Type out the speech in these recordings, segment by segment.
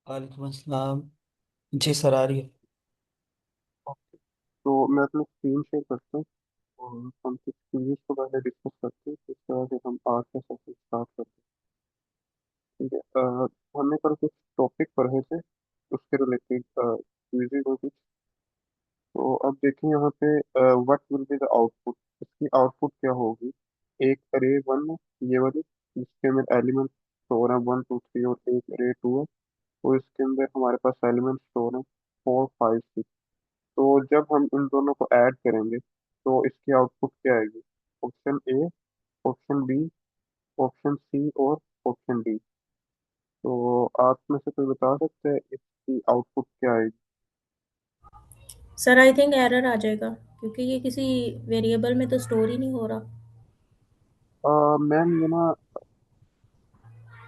वालेकुम अस्सलाम। जी सर, आ रही है। तो मैं अपनी स्क्रीन शेयर करता हूँ और हम कुछ क्विज़ को पहले डिस्कस करते हैं, इसके बाद फिर हम आज का सेशन स्टार्ट करते हैं। ठीक है। हमने कल कुछ टॉपिक पढ़े थे, उसके रिलेटेड क्विज़ेज और कुछ। तो अब देखें यहाँ पे what will be the output. इसकी आउटपुट क्या होगी? एक अरे वन है, ये वाली, जिसके अंदर एलिमेंट स्टोर है 1 2 3, और एक अरे टू है और इसके अंदर हमारे पास एलिमेंट स्टोर है 4 5 6। तो जब हम इन दोनों को ऐड करेंगे तो इसकी आउटपुट क्या आएगी? Option A, option B, option C और ऑप्शन डी। तो आप में से कोई बता सकते हैं इसकी आउटपुट क्या आएगी? सर आई थिंक एरर आ जाएगा क्योंकि ये किसी वेरिएबल में तो स्टोर ही नहीं हो रहा। मैम ये ना,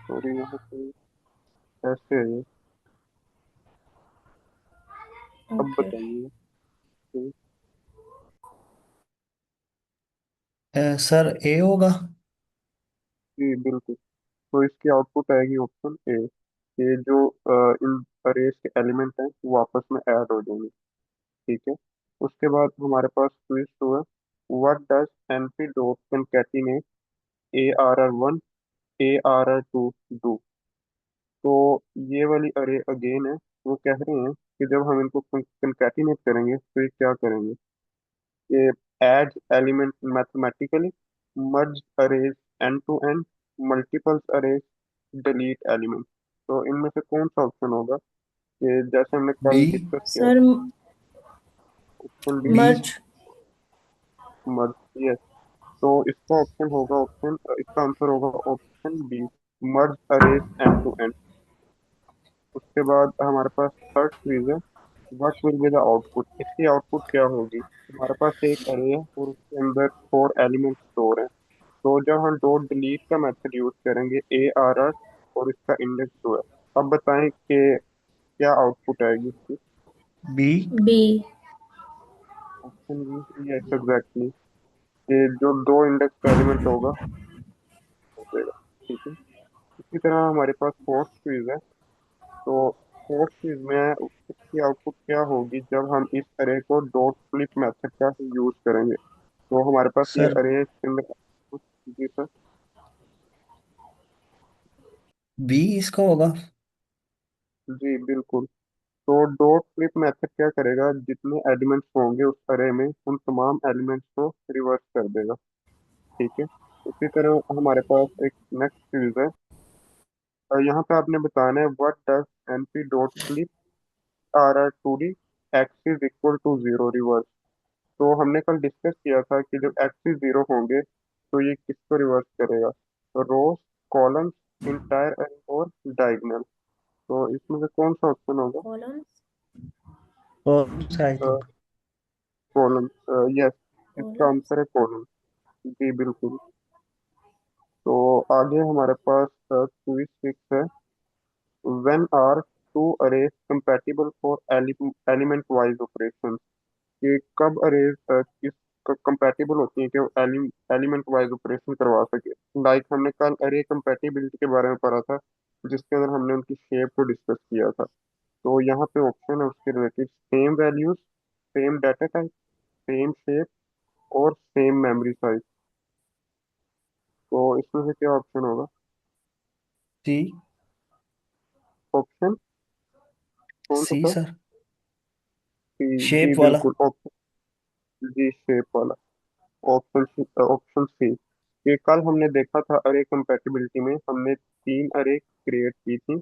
सॉरी, यहाँ पे ऐसे है ये। अब ओके। बताइए। जी सर, ए होगा। जी, बिल्कुल। तो इसकी आउटपुट आएगी ऑप्शन ए। ये जो इन अरेज के एलिमेंट हैं वो आपस में ऐड हो जाएंगे। ठीक है। उसके बाद हमारे पास क्विज टू है। What does NP dot concatenate ARR1 ARR2 do? तो ये वाली अरे अगेन है। वो कह रहे हैं कि जब हम इनको कंकैटिनेट करेंगे तो ये क्या करेंगे? ये add element mathematically, merge arrays end to end, multiples arrays, delete element. तो इनमें से कौन सा ऑप्शन होगा? कि जैसे हमने बी। कल डिस्कस किया सर था। Option D, B. Merge. Merge. Yes. तो इसका ऑप्शन होगा ऑप्शन इसका आंसर होगा option B, merge arrays end to end. उसके बाद हमारे पास थर्ड क्विज है। What will be the output? इसकी आउटपुट क्या होगी? हमारे पास एक अरे है और उसके अंदर 4 एलिमेंट स्टोर है। तो जब हम डॉट डिलीट का मेथड यूज करेंगे ARR और इसका इंडेक्स 2 है। अब बताएं कि क्या आउटपुट आएगी इसकी? B. B. Option B, yes exactly. ये जो दो इंडेक्स का एलिमेंट होगा हो जाएगा। ठीक है। इसी तरह हमारे पास फोर्थ क्विज है। तो फोर्थ क्विज में इसकी आउटपुट क्या होगी जब हम इस अरे को डॉट फ्लिप मेथड का यूज करेंगे? तो हमारे पास ये सर, अरे के अंदर। जी सर। बी इसका होगा। जी बिल्कुल। तो डॉट फ्लिप मेथड क्या करेगा? जितने एलिमेंट्स होंगे उस अरे में उन तमाम एलिमेंट्स को रिवर्स कर देगा। ठीक है। इसी तरह हमारे पास एक नेक्स्ट क्विज है। यहाँ पे आपने बताना है what does NP dot flip RR2D X is equal to zero reverse. तो हमने कल डिस्कस किया था कि जब एक्सिस जीरो होंगे तो ये किसको रिवर्स करेगा? तो रोज, कॉलम्स, इंटायर अरे और डायगोनल। तो इसमें से कौन सा ऑप्शन होगा? कॉलम्स। कौन सा, आई थिंक। कॉलम। यस। इसका कॉलम्स। आंसर है कॉलम। जी बिल्कुल। तो आगे हमारे पास क्विज 6 है। When are two arrays compatible for element wise operation? कि कब अरेज इस कंपैटिबल होती है कि वो एलिमेंट वाइज ऑपरेशन करवा सके? लाइक हमने कल अरे कंपैटिबिलिटी के बारे में पढ़ा था, जिसके अंदर हमने उनकी शेप को डिस्कस किया था। तो यहाँ पे ऑप्शन है उसके related: same values, same data type, same shape और सेम मेमोरी साइज। तो इसमें से क्या ऑप्शन होगा? सी। ऑप्शन कौन सा सी था? सर। जी शेप वाला। बिल्कुल, ऑप्शन जी, शेप वाला। Option C. ये कल हमने देखा था अरे कंपैटिबिलिटी में हमने 3 अरे क्रिएट की थी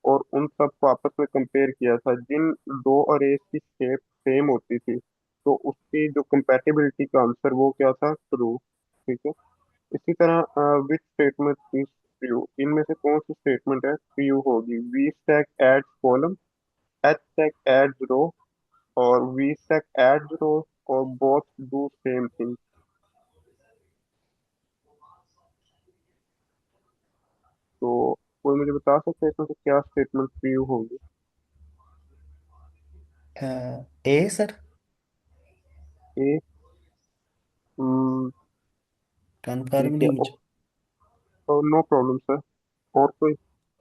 और उन सब को आपस में कंपेयर किया था। जिन दो अरेज की शेप सेम होती थी तो उसकी जो कंपैटिबिलिटी का आंसर वो क्या था? ट्रू। ठीक है। इसी तरह विच स्टेटमेंट इज ट्रू? इनमें से कौन सी स्टेटमेंट है ट्रू होगी? V stack adds column, H stack adds row, और वी स्टैक एड्स रो, और बोथ डू सेम थिंग। तो कोई मुझे बता सकता है इसमें से क्या स्टेटमेंट ट्रू होगी? ए सर। ए। कंफर्म ठीक है। नहीं मुझे। No problem sir. और कोई,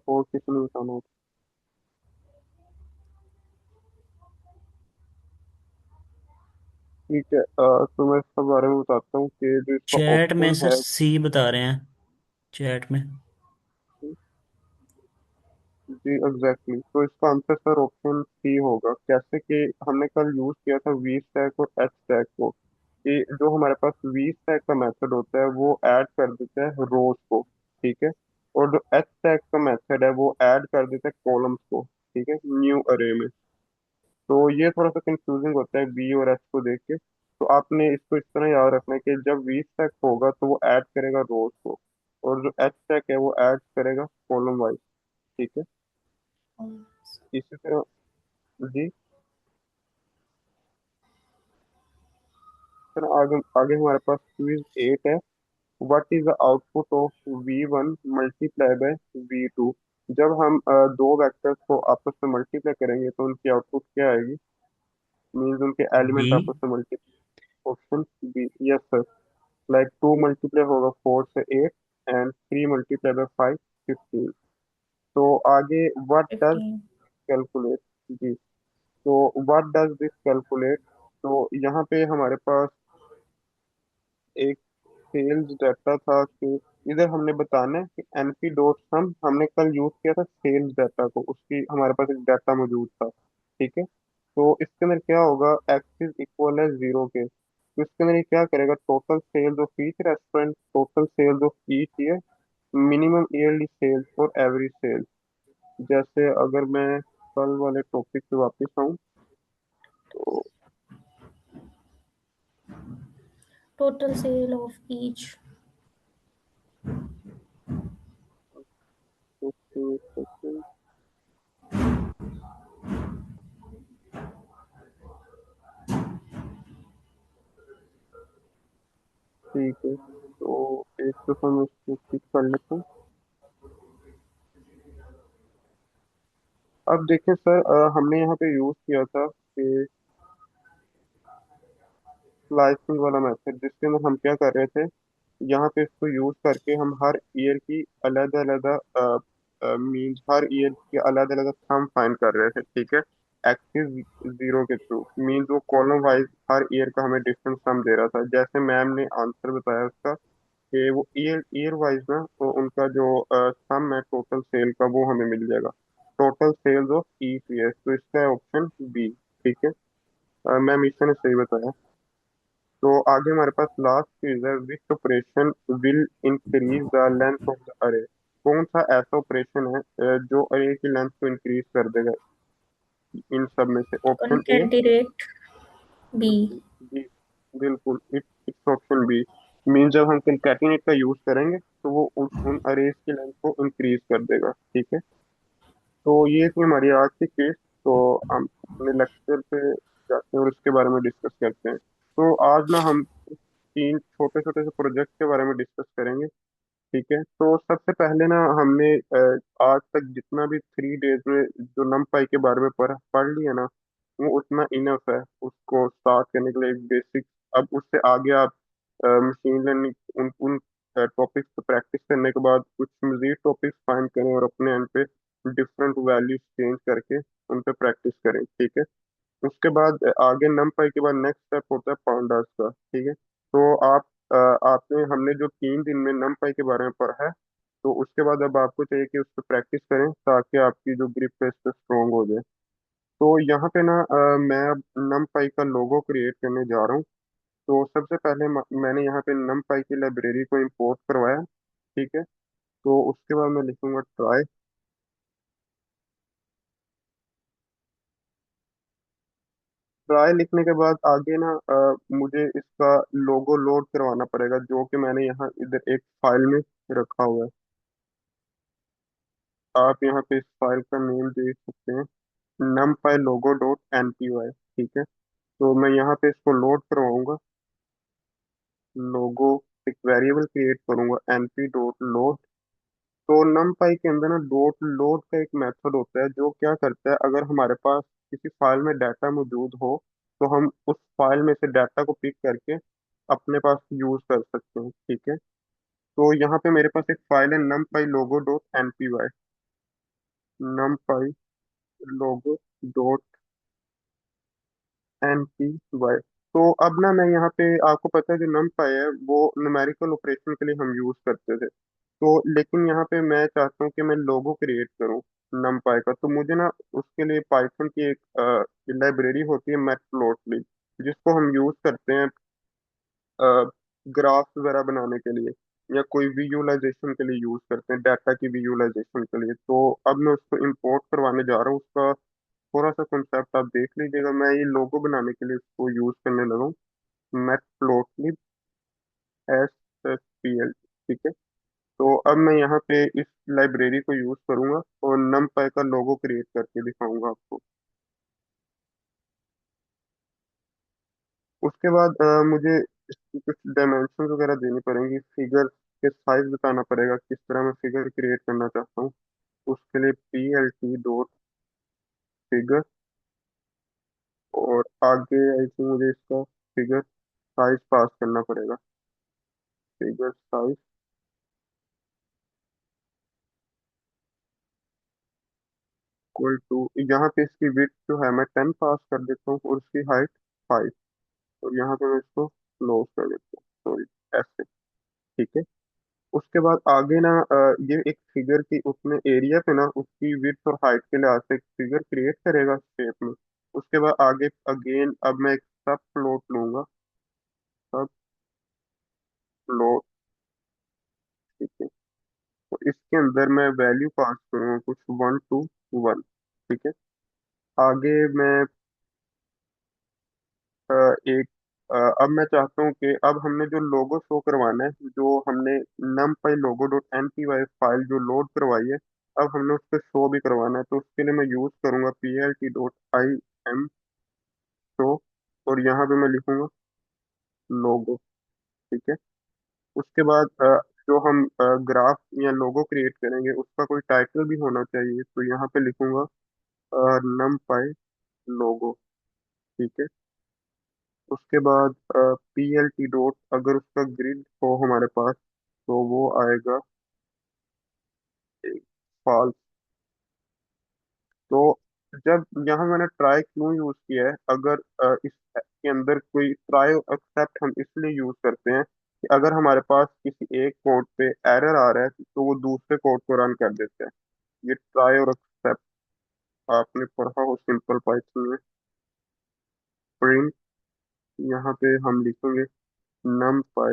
और किसी ने बताना हो? ठीक है, तो मैं इसके बारे में बताता हूँ कि जो इसका चैट में ऑप्शन सर है। सी बता रहे हैं, चैट में। जी एग्जैक्टली, तो इसका आंसर सर ऑप्शन सी होगा। कैसे कि हमने कल यूज किया था वी स्टैक और एच स्टैक को, कि जो हमारे पास वी स्टैक का मेथड होता है वो ऐड कर देता है रोज को, ठीक है, और जो एच स्टैक का मेथड है वो ऐड कर देता है कॉलम्स को, ठीक है, न्यू अरे में। तो ये थोड़ा सा कंफ्यूजिंग होता है वी और एच को देख के, तो आपने इसको इस तरह याद रखना है कि जब वी स्टैक होगा तो वो ऐड करेगा रोज को, और जो एच स्टैक है वो ऐड करेगा कॉलम वाइज, ठीक है। इसी तरह जी, सर आगे आगे हमारे पास क्विज 8 है। What is the output of V1 multiply by V2? जब हम दो वेक्टर्स को आपस में मल्टीप्लाई करेंगे तो उनकी आउटपुट क्या आएगी? मीन्स उनके बी। एलिमेंट आपस में multiply. Option B, yes sir. Like 2 multiply होगा 4 से 8, एंड 3 मल्टीप्लाई बाय 5, 15। तो आगे व्हाट डज 15। कैलकुलेट? जी, तो व्हाट डज दिस कैलकुलेट? तो यहाँ पे हमारे पास एक सेल्स डाटा था कि इधर हमने बताना है कि एनपी डॉट सम, हमने कल यूज किया था सेल्स डाटा को, उसकी हमारे पास एक डाटा मौजूद था, ठीक है। तो इसके अंदर क्या होगा, एक्स इज इक्वल है 0 के, तो इसके अंदर ये क्या करेगा, total sales of each restaurant, total sales of each year, minimum yearly sales और एवरेज सेल्स। जैसे अगर मैं कल वाले टॉपिक पे वापस आऊँ, तो Total sale of each. ठीक है, तो एक दफा मैं इसको क्लिक कर लेता हूँ। अब देखिए सर, हमने यहाँ पे यूज किया था कि स्लाइसिंग वाला मेथड, जिसके अंदर हम क्या कर रहे थे, यहाँ पे इसको यूज करके हम हर ईयर की अलग अलग मीन्स हर ईयर की अलग अलग सम फाइंड कर रहे थे, ठीक है, एक्सिस जीरो के थ्रू। मीन्स वो कॉलम वाइज हर ईयर का हमें डिफरेंट सम दे रहा था, जैसे मैम ने आंसर बताया उसका कि वो ईयर ईयर वाइज ना, तो उनका जो सम है टोटल सेल का वो हमें मिल जाएगा, total sales of each year. तो इसका है ऑप्शन बी, ठीक है। मैम ईशा ने सही बताया। तो आगे हमारे पास लास्ट चीज है, which operation will increase the length of the अरे? कौन सा ऐसा ऑपरेशन है जो अरे की लेंथ को इंक्रीज कर देगा इन सब में से? Option A, Concatenate. B. B, बिल्कुल इट्स ऑप्शन बी। मीन जब हम कंकैटिनेट का यूज करेंगे तो वो उन अरेज की लेंथ को इंक्रीज कर देगा, ठीक है। तो ये थी हमारी आज की केस। तो हम अपने लेक्चर पे जाते हैं और इसके बारे में डिस्कस करते हैं। तो आज ना हम तीन छोटे छोटे से प्रोजेक्ट के बारे में डिस्कस करेंगे, ठीक है। तो सबसे पहले ना हमने आज तक जितना भी 3 डेज में जो नमपाई के बारे में पढ़ लिया ना, वो उतना इनफ है उसको स्टार्ट करने के लिए, एक बेसिक। अब उससे आगे आप मशीन लर्निंग उन उन टॉपिक्स पे प्रैक्टिस करने के बाद कुछ मजीद टॉपिक्स फाइंड करें और अपने एंड पे डिफरेंट वैल्यूज चेंज करके उन पे प्रैक्टिस करें, ठीक है। उसके बाद आगे नमपाई के बाद नेक्स्ट स्टेप होता है पाउंडर्स का, ठीक है। तो आप आपने हमने जो 3 दिन में नमपाई के बारे में पढ़ा है, तो उसके बाद अब आपको चाहिए कि उस पर प्रैक्टिस करें ताकि आपकी जो ग्रिप है इस पर स्ट्रोंग हो जाए। तो यहाँ पे ना मैं अब नमपाई का लोगो क्रिएट करने जा रहा हूँ। तो सबसे पहले मैंने यहाँ पे नमपाई की लाइब्रेरी को इंपोर्ट करवाया, ठीक है। तो उसके बाद मैं लिखूंगा ट्राई। ट्राई लिखने के बाद आगे ना मुझे इसका लोगो लोड करवाना पड़ेगा, जो कि मैंने यहाँ इधर एक फाइल में रखा हुआ है। आप यहाँ पे इस फाइल का नेम देख सकते हैं, numpy logo डॉट npy, ठीक है। तो मैं यहाँ पे इसको लोड करवाऊंगा, लोगो, एक वेरिएबल क्रिएट करूंगा np डॉट लोड। तो numpy के अंदर ना डॉट लोड का एक मेथड होता है जो क्या करता है, अगर हमारे पास किसी फाइल में डाटा मौजूद हो तो हम उस फाइल में से डाटा को पिक करके अपने पास यूज कर सकते हैं, ठीक है। तो यहाँ पे मेरे पास एक फाइल है numpy logo dot npy, numpy logo dot npy। तो अब ना मैं यहाँ पे, आपको पता है जो numpy है वो न्यूमेरिकल ऑपरेशन के लिए हम यूज करते थे। तो लेकिन यहाँ पे मैं चाहता हूँ कि मैं लोगो क्रिएट करूँ numpy का। तो मुझे ना उसके लिए पाइथन की एक लाइब्रेरी होती है मैटप्लोटलिब, जिसको हम यूज करते हैं ग्राफ वगैरह बनाने के लिए, या कोई विजुअलाइजेशन के लिए यूज करते हैं, डाटा की विजुअलाइजेशन के लिए। तो अब मैं उसको इंपोर्ट करवाने जा रहा हूँ। उसका थोड़ा सा कंसेप्ट आप देख लीजिएगा। मैं ये लोगो बनाने के लिए उसको यूज करने लगा हूँ, matplotlib S S P L. ठीक है। तो अब मैं यहाँ पे इस लाइब्रेरी को यूज करूंगा और numpy का लोगो क्रिएट करके दिखाऊंगा आपको। उसके बाद मुझे इसकी कुछ डायमेंशन वगैरह देनी पड़ेंगी, फिगर के साइज बताना पड़ेगा, किस तरह मैं फिगर क्रिएट करना चाहता हूँ। उसके लिए P L T dot figure, और आगे आई थिंक मुझे इसका फिगर साइज पास करना पड़ेगा। फिगर साइज इक्वल टू, यहाँ पे इसकी विड्थ जो है मैं 10 पास कर देता हूँ और उसकी हाइट 5। और यहाँ पे मैं इसको क्लोज कर देता हूँ, सॉरी, ऐसे। ठीक है। उसके बाद आगे ना ये एक फिगर की उसमें एरिया पे ना उसकी विड्थ और हाइट के लिए से एक फिगर क्रिएट करेगा शेप में। उसके बाद आगे अगेन अब मैं एक सब प्लॉट लूंगा, सब प्लॉट। ठीक है। तो इसके अंदर मैं वैल्यू पास करूंगा कुछ 1 to 1। ठीक है। आगे मैं एक अब मैं चाहता हूँ कि अब हमने जो लोगो शो करवाना है, जो हमने numpy logo dot npy file जो लोड करवाई है, अब हमने उस पर शो भी करवाना है। तो उसके लिए मैं यूज करूंगा plt dot I am show, और यहाँ पे मैं लिखूंगा लोगो। ठीक है। उसके बाद जो हम ग्राफ या लोगो क्रिएट करेंगे उसका कोई टाइटल भी होना चाहिए, तो यहाँ पे लिखूंगा numpy लोगो। ठीक है। उसके बाद पी एल टी डॉट, अगर उसका ग्रिड हो हमारे पास तो वो आएगा फॉल्स। तो जब यहाँ मैंने ट्राई क्यों यूज किया है, अगर इसके अंदर कोई ट्राई एक्सेप्ट हम इसलिए यूज करते हैं कि अगर हमारे पास किसी एक कोड पे एरर आ रहा है तो वो दूसरे कोड को रन कर देते हैं। ये ट्राई और एक्सेप्ट आपने पढ़ा हो सिंपल पाइथन में। प्रिंट, यहाँ पे हम लिखेंगे numpy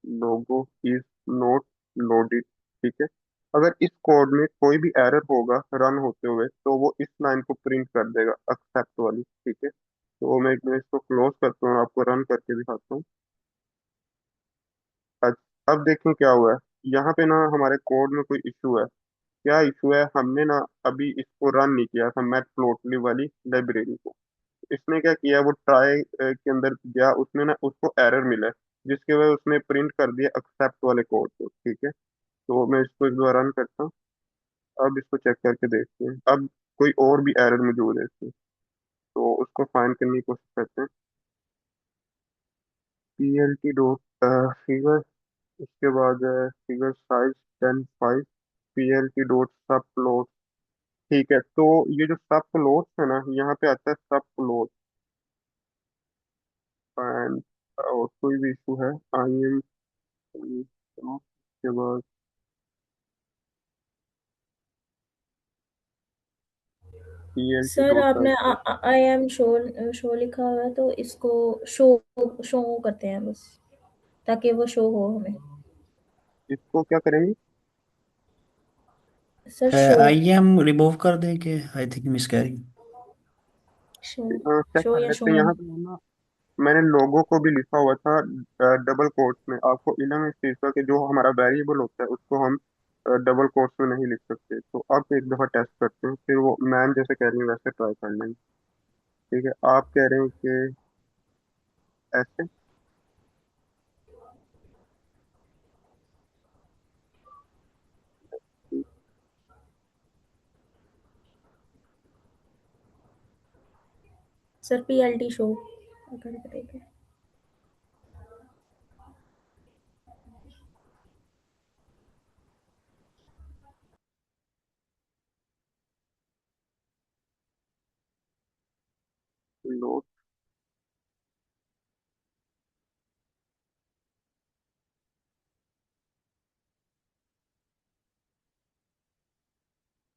logo is not loaded। ठीक है। अगर इस कोड में कोई भी एरर होगा रन होते हुए तो वो इस लाइन को प्रिंट कर देगा, एक्सेप्ट वाली। ठीक है। तो मैं एक मिनट इसको क्लोज करता हूँ, आपको रन करके दिखाता हूँ। अब देखें क्या हुआ है। यहाँ पे ना हमारे कोड में कोई इशू है। क्या इशू है, हमने ना अभी इसको रन नहीं किया था मैटप्लोटली वाली लाइब्रेरी को। इसने क्या किया, वो ट्राई के अंदर गया, उसने ना उसको एरर मिला है, जिसकी वजह उसने प्रिंट कर दिया एक्सेप्ट वाले कोड को। ठीक है। तो मैं इसको एक बार रन करता हूँ। अब इसको चेक करके देखते हैं, अब कोई और भी एरर मौजूद है इसमें, तो उसको फाइंड करने की कोशिश करते हैं। P L T dot figure, उसके बाद figure size 10 5, P L T dot सब प्लॉट। ठीक है। तो ये जो सब प्लॉट है ना, यहाँ पे आता है सब प्लॉट एंड, और कोई भी इशू है आई एम, उसके बाद P L T sir dot आपने आई एम शो शो लिखा हुआ है, तो इसको शो शो करते हैं बस, ताकि वो शो हो हमें। इसको क्या करेंगे। Sir show I am remove कर दें कि I think miss carrying. Show check show कर या लेते हैं। शोन। यहाँ पे ना मैंने लोगो को भी लिखा हुआ था डबल कोट्स में। आपको इलम इस चीज़ का कि जो हमारा वेरिएबल होता है उसको हम डबल कोट्स में नहीं लिख सकते। तो अब एक दफ़ा टेस्ट करते हैं, फिर वो मैम जैसे कह रही है वैसे ट्राई कर लेंगे। ठीक है। आप कह रहे हैं कि ऐसे। सर पीएलटी शो अगर करेंगे। लोड,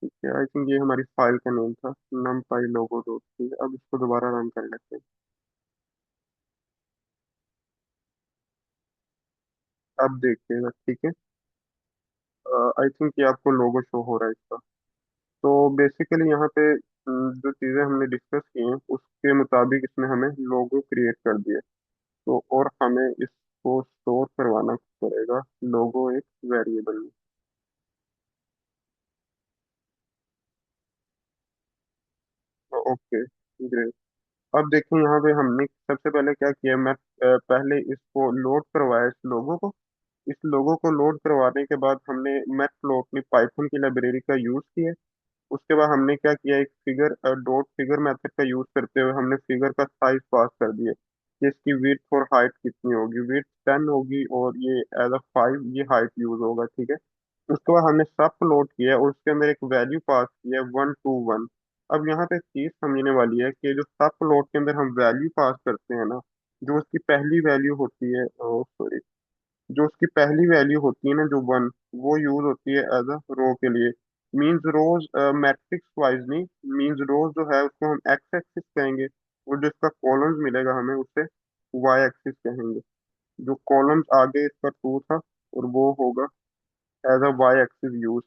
ठीक है, आई थिंक ये हमारी फाइल का नेम था, numpy logo डॉट। ठीक है, अब इसको दोबारा रन कर लेते हैं। अब देखिएगा, ठीक है। आई थिंक ये आपको लोगो शो हो रहा है इसका। तो बेसिकली यहाँ पे जो चीज़ें हमने डिस्कस की हैं उसके मुताबिक इसने हमें लोगो क्रिएट कर दिए। तो और हमें इसको स्टोर करवाना पड़ेगा लोगो एक वेरिएबल में। Okay, great. अब देखिए यहाँ पे हमने सबसे पहले क्या किया, मैं पहले इसको लोड करवाया, इस लोगो को। इस लोगो को लोड करवाने के बाद हमने मैटप्लॉटलिब पाइथन की लाइब्रेरी का यूज किया। उसके बाद हमने क्या किया, एक फिगर डॉट फिगर मेथड का यूज करते हुए हमने फिगर का साइज पास कर दिया कि इसकी विड्थ और हाइट कितनी होगी। विड्थ 10 होगी और ये एज अ 5 ये हाइट यूज होगा, ठीक है। उसके बाद हमने सब प्लॉट किया और उसके अंदर एक वैल्यू पास किया 1 to 1। अब यहाँ पे एक चीज समझने वाली है कि जो सब प्लॉट के अंदर हम वैल्यू पास करते हैं ना, जो उसकी पहली वैल्यू होती है, सॉरी, जो उसकी पहली वैल्यू होती है ना जो 1, वो यूज होती है एज अ रो के लिए। मींस रोज मैट्रिक्स वाइज नहीं, मींस रोज जो है उसको हम एक्स एक्सिस कहेंगे और जो इसका कॉलम्स मिलेगा हमें उसे वाई एक्सिस कहेंगे। जो कॉलम्स आगे इसका 2 था और वो होगा as a Y axis use.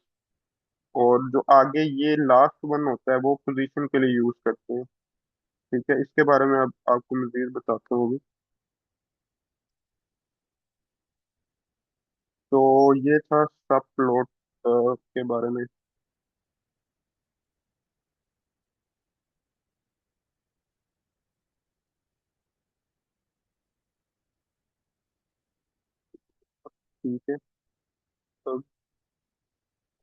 और जो आगे ये लास्ट वन होता है वो पोजीशन के लिए यूज करते हैं। ठीक है, इसके बारे में अब आपको मजीद बताता हूँ अभी। तो ये था सब प्लॉट के बारे में। ठीक है, तो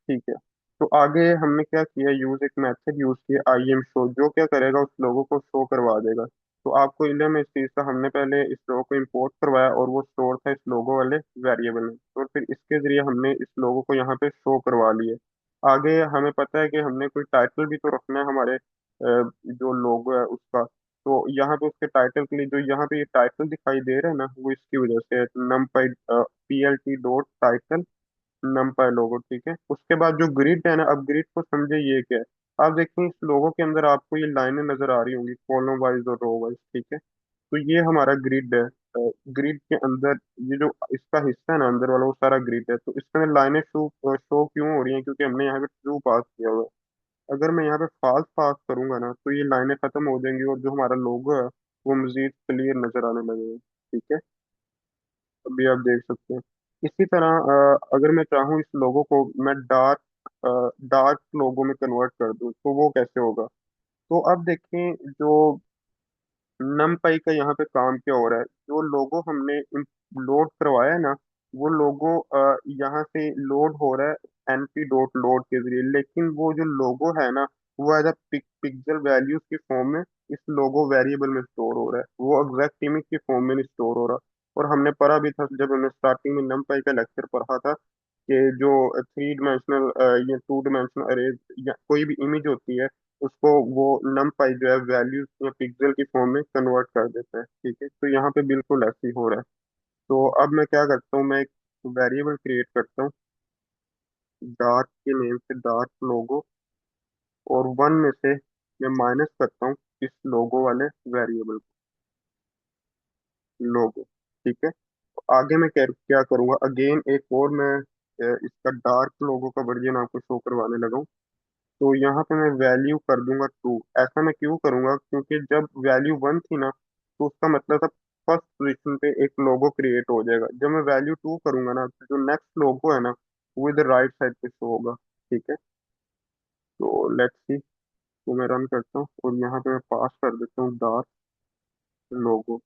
ठीक है। तो आगे हमने क्या किया, यूज एक मेथड यूज किया आई एम शो, जो क्या करेगा उस लोगों को शो करवा देगा। तो आपको इल्म है इस चीज़ का, हमने पहले इस लोगो को इंपोर्ट करवाया और वो स्टोर था इस लोगो वाले वेरिएबल में, और फिर इसके जरिए हमने इस लोगो को यहाँ पे शो करवा लिए। आगे हमें पता है कि हमने कोई टाइटल भी तो रखना है हमारे जो लोगो है उसका। तो यहाँ पे उसके टाइटल के लिए जो यहाँ पे ये टाइटल दिखाई दे रहा है ना, वो इसकी वजह से है, numpy plt dot title numpy logo, ठीक है। उसके बाद जो ग्रिड है ना, अब ग्रिड को समझे ये क्या है। आप देखिए इस लोगो के अंदर आपको ये लाइनें नजर आ रही होंगी कॉलम वाइज और रो वाइज, ठीक है। तो ये हमारा ग्रिड है। ग्रिड के अंदर ये जो इसका हिस्सा है ना अंदर वाला, वो सारा ग्रिड है। तो इसके अंदर लाइनें शो शो क्यों हो रही हैं, क्योंकि हमने यहाँ पे ट्रू पास किया हुआ है। अगर मैं यहाँ पे फॉल्स पास करूंगा ना तो ये लाइनें खत्म हो जाएंगी और जो हमारा लोगो है वो मजीद क्लियर नजर आने लगेगा, ठीक है। अभी आप देख सकते हैं। इसी तरह अगर मैं चाहूँ इस लोगो को मैं डार्क डार्क लोगो में कन्वर्ट कर दूं तो वो कैसे होगा। तो अब देखें जो नमपाई का यहाँ पे काम क्या हो रहा है, जो लोगो हमने लोड करवाया है ना, वो लोगो यहाँ से लोड हो रहा है np डॉट लोड के जरिए, लेकिन वो जो लोगो है ना वो एज अ पिक्सल वैल्यूज की फॉर्म में इस लोगो वेरिएबल में स्टोर हो रहा है, वो एग्जैक्ट इमेज की फॉर्म में नहीं स्टोर हो रहा। और हमने पढ़ा भी था जब हमने स्टार्टिंग में नमपाई का लेक्चर पढ़ा था कि जो 3 डायमेंशनल या 2 डायमेंशनल अरेज या कोई भी इमेज होती है उसको वो नमपाई जो है वैल्यूज या पिक्सल की फॉर्म में कन्वर्ट कर देता है, ठीक है। तो यहाँ पे बिल्कुल ऐसे ही हो रहा है। तो अब मैं क्या करता हूँ, मैं एक वेरिएबल क्रिएट करता हूँ डार्क के नेम से, डार्क लोगो, और 1 में से मैं माइनस करता हूँ इस लोगो वाले वेरिएबल लोगो, ठीक है। तो आगे मैं क्या करूँगा, अगेन एक और मैं इसका डार्क लोगो का वर्जन आपको शो करवाने लगा हूँ। तो यहाँ पे मैं वैल्यू कर दूंगा 2। ऐसा मैं क्यों करूंगा, क्योंकि जब वैल्यू 1 थी ना तो उसका मतलब था फर्स्ट पोजीशन पे एक लोगो क्रिएट हो जाएगा। जब मैं वैल्यू 2 करूंगा ना तो जो नेक्स्ट लोगो है ना वो इधर राइट साइड पे शो होगा, ठीक है। तो लेट्स सी, तो मैं रन करता हूँ और यहाँ पे मैं पास कर देता हूँ डार्क लोगो,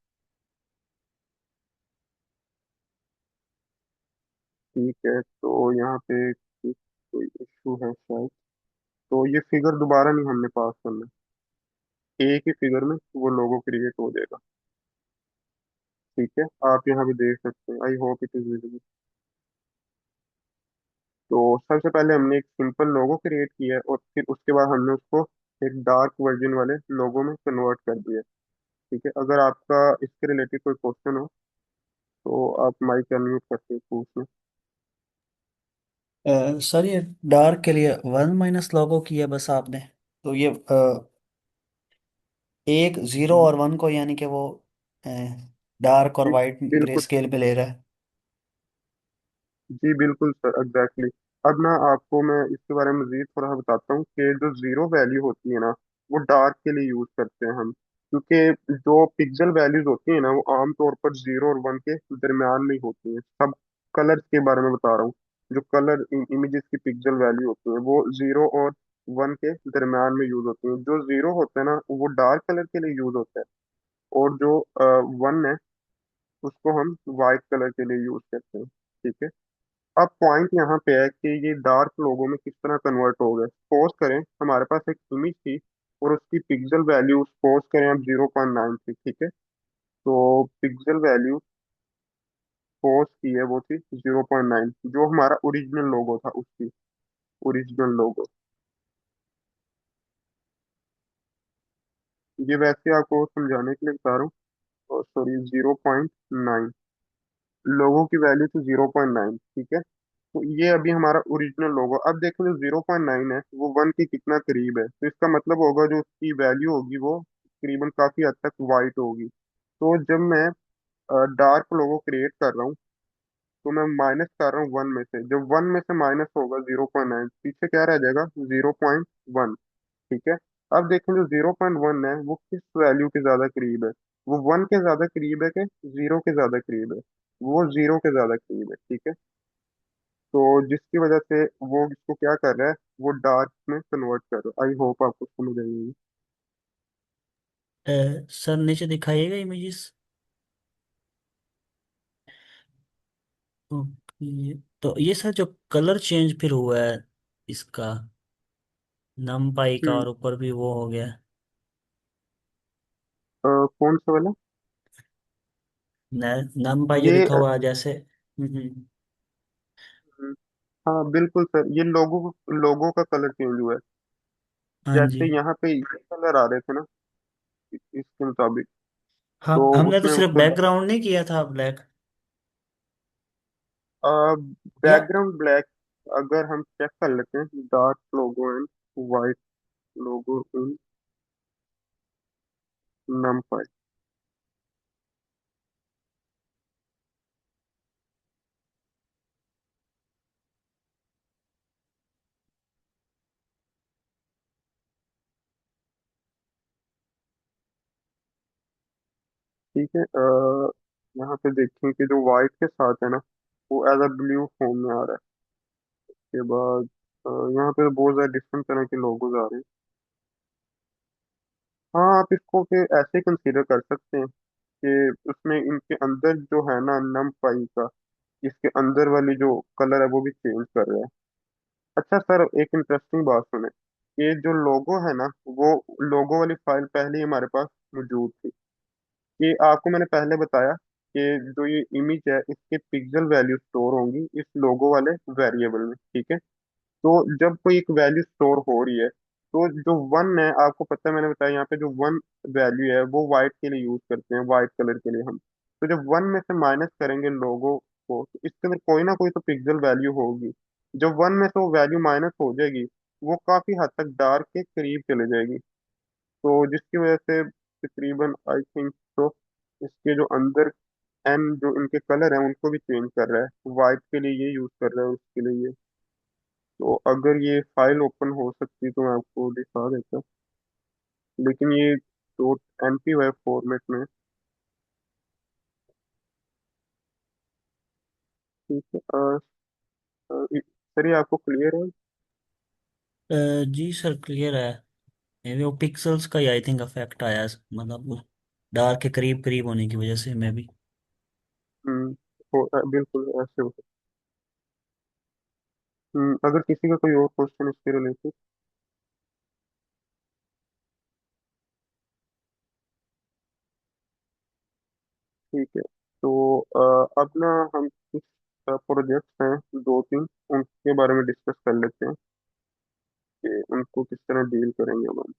ठीक है। तो यहाँ पे कोई इशू है शायद। तो ये फिगर दोबारा नहीं हमने पास करना, एक ही फिगर में वो लोगो क्रिएट हो जाएगा, ठीक है। आप यहाँ पे देख सकते हैं, I hope it is visible. तो सबसे पहले हमने एक सिंपल लोगो क्रिएट किया है और फिर उसके बाद हमने उसको एक डार्क वर्जन वाले लोगो में कन्वर्ट कर दिया, ठीक है। अगर आपका इसके रिलेटेड कोई क्वेश्चन हो तो आप माइक अनम्यूट करके पूछ लें। सर ये डार्क के लिए 1 - लोगो की है बस आपने, तो ये एक जीरो हम्म, और 1 को यानी कि वो डार्क और जी वाइट ग्रे बिल्कुल। स्केल पे ले रहा है। जी बिल्कुल सर, एग्जैक्टली। अब ना आपको मैं इसके बारे में मजीद थोड़ा सा बताता हूँ कि जो जीरो वैल्यू होती है ना, वो डार्क के लिए यूज करते हैं हम, क्योंकि जो पिक्सल वैल्यूज होती है ना, वो आमतौर पर 0 और 1 के दरमियान में ही होती हैं। सब कलर्स के बारे में बता रहा हूँ। जो कलर इमेजेस की पिक्सल वैल्यू होती है वो 0 और 1 के दरमियान में यूज होती है। जो जीरो होता है ना, वो डार्क कलर के लिए यूज होता है, और जो 1 है उसको हम वाइट कलर के लिए यूज करते हैं। ठीक है। अब पॉइंट यहाँ पे है कि ये डार्क लोगों में किस तरह कन्वर्ट हो गए। सपोज करें हमारे पास एक इमेज थी, और उसकी पिक्सल वैल्यू सपोज करें अब 0.9 थी। ठीक है। तो पिक्सल वैल्यू सपोज की है वो थी 0.9, जो हमारा ओरिजिनल लोगो था, उसकी ओरिजिनल लोगो। ये वैसे आपको समझाने के लिए बता रहा हूँ, सॉरी 0.9, लोगो की वैल्यू थी 0.9। ठीक है। तो ये अभी हमारा ओरिजिनल लोगो। अब देखो जो 0.9 है वो 1 के कितना करीब है, तो इसका मतलब होगा जो उसकी वैल्यू होगी वो करीबन काफी हद तक वाइट होगी। तो जब मैं डार्क लोगो क्रिएट कर रहा हूँ, तो मैं माइनस कर रहा हूँ 1 में से। जब 1 में से माइनस होगा 0.9, पीछे क्या रह जाएगा? 0.1। ठीक है। अब देखें जो 0.1 है वो किस वैल्यू के ज्यादा करीब है? वो 1 के ज्यादा करीब है कि 0 के ज्यादा करीब है? वो 0 के ज्यादा करीब है। ठीक है। तो जिसकी वजह से वो इसको क्या कर रहा है, वो डार्क में कन्वर्ट कर रहा है। आई होप आपको समझ आएगी। सर नीचे दिखाइएगा इमेजेस। ओके, तो ये सर जो कलर चेंज फिर हुआ है इसका, नमपाई का, हम्म। और ऊपर भी वो हो गया, कौन सा वाला? नमपाई जो ये लिखा हुआ है जैसे। हम्म, हाँ बिल्कुल सर, ये लोगो लोगो का कलर चेंज हुआ है। हाँ जी। जैसे यहाँ पे ये कलर आ रहे थे ना, इसके मुताबिक, तो हम हमने तो उसमें सिर्फ उसके बाद बैकग्राउंड नहीं किया था ब्लैक, या बैकग्राउंड ब्लैक। अगर हम चेक कर लेते हैं, डार्क लोगो एंड वाइट लोगो इन नमपाई। ठीक है। यहाँ पे देखें कि जो वाइट के साथ है ना, वो एज अ ब्लू फॉर्म में आ रहा है। के बाद यहाँ पे बहुत सारे डिफरेंट तरह के लोगोज आ रहे हैं। हाँ, आप इसको फिर ऐसे कंसीडर कर सकते हैं कि उसमें इनके अंदर जो है ना नम पाई का, इसके अंदर वाली जो कलर है वो भी चेंज कर रहा है। अच्छा सर, एक इंटरेस्टिंग बात सुने। ये जो लोगो है ना, वो लोगो वाली फाइल पहले ही हमारे पास मौजूद थी। ये आपको मैंने पहले बताया कि जो ये इमेज है इसके पिक्सल वैल्यू स्टोर होंगी इस लोगो वाले वेरिएबल में। ठीक है। तो जब कोई एक वैल्यू स्टोर हो रही है, तो जो 1 है, आपको पता है मैंने बताया यहाँ पे जो 1 वैल्यू है वो वाइट के लिए यूज करते हैं, वाइट कलर के लिए हम। तो जब 1 में से माइनस करेंगे लोगो को, तो इसके अंदर कोई ना कोई तो पिक्सल वैल्यू होगी। जब 1 में से वो वैल्यू माइनस हो जाएगी, वो काफी हद तक डार्क के करीब चले जाएगी। तो जिसकी वजह से तकरीबन आई थिंक तो इसके जो अंदर एन जो इनके कलर है उनको भी चेंज कर रहा है। वाइट के लिए ये यूज कर रहा है, उसके लिए ये। तो अगर ये फाइल ओपन हो सकती तो मैं आपको दिखा देता, लेकिन ये तो एमपी वेब फॉर्मेट में है। ठीक है। सर ये आपको क्लियर है? जी सर क्लियर है। मे भी वो पिक्सल्स का ही आई थिंक अफेक्ट आया है, मतलब डार्क के करीब करीब होने की वजह से मे भी। हम्म। बिल्कुल ऐसे हो सकता। अगर किसी का कोई और क्वेश्चन इसके रिलेटेड। ठीक है। तो अब ना हम कुछ प्रोजेक्ट्स हैं, 2 3, उनके बारे में डिस्कस कर लेते हैं कि उनको किस तरह डील करेंगे हम।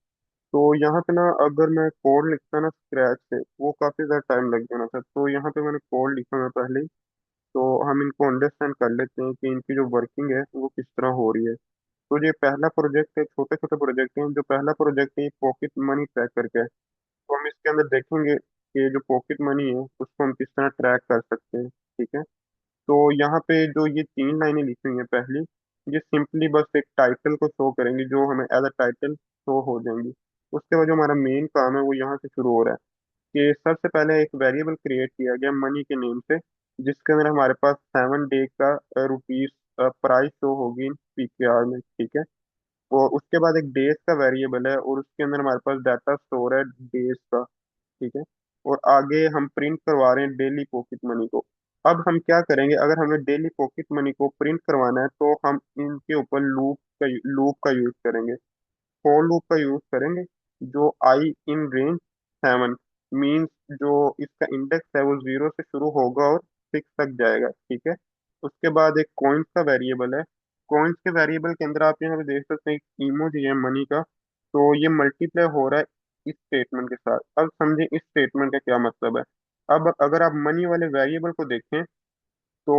तो यहाँ पे ना अगर मैं कोड लिखता ना स्क्रैच से, वो काफी ज्यादा टाइम लग जाना था। तो यहाँ पे मैंने कोड लिखा मैं पहले ही। तो हम इनको अंडरस्टैंड कर लेते हैं कि इनकी जो वर्किंग है वो किस तरह हो रही है। तो ये पहला प्रोजेक्ट है, छोटे छोटे प्रोजेक्ट हैं। जो पहला प्रोजेक्ट है पॉकेट मनी ट्रैक करके है। तो हम इसके अंदर देखेंगे कि जो पॉकेट मनी है उसको हम किस तरह ट्रैक कर सकते हैं। ठीक है। तो यहाँ पे जो ये 3 लाइनें लिखी हुई हैं पहली, ये सिंपली बस एक टाइटल को शो करेंगी, जो हमें एज अ टाइटल शो हो जाएंगी। उसके बाद जो हमारा मेन काम है वो यहाँ से शुरू हो रहा है कि सबसे पहले एक वेरिएबल क्रिएट किया गया मनी के नेम से, जिसके अंदर हमारे पास 7 डे का रुपीज प्राइस शो होगी पीकेआर में। ठीक है। और उसके बाद एक डेज का वेरिएबल है और उसके अंदर हमारे पास डाटा स्टोर है डेज का। ठीक है। और आगे हम प्रिंट करवा रहे हैं डेली पॉकेट मनी को। अब हम क्या करेंगे, अगर हमें डेली पॉकेट मनी को प्रिंट करवाना है तो हम इनके ऊपर लूप का यूज करेंगे, फॉर लूप का यूज करेंगे। जो आई इन रेंज 7 मीन्स जो इसका इंडेक्स है वो 0 से शुरू होगा और 6 तक जाएगा। ठीक है। उसके बाद एक कॉइन्स का वेरिएबल है। कॉइन्स के वेरिएबल के अंदर आप यहाँ पे देख सकते हैं इमोजी है मनी का। तो ये मल्टीप्लाई हो रहा है इस स्टेटमेंट के साथ। अब समझे इस स्टेटमेंट का क्या मतलब है। अब अगर आप मनी वाले वेरिएबल को देखें तो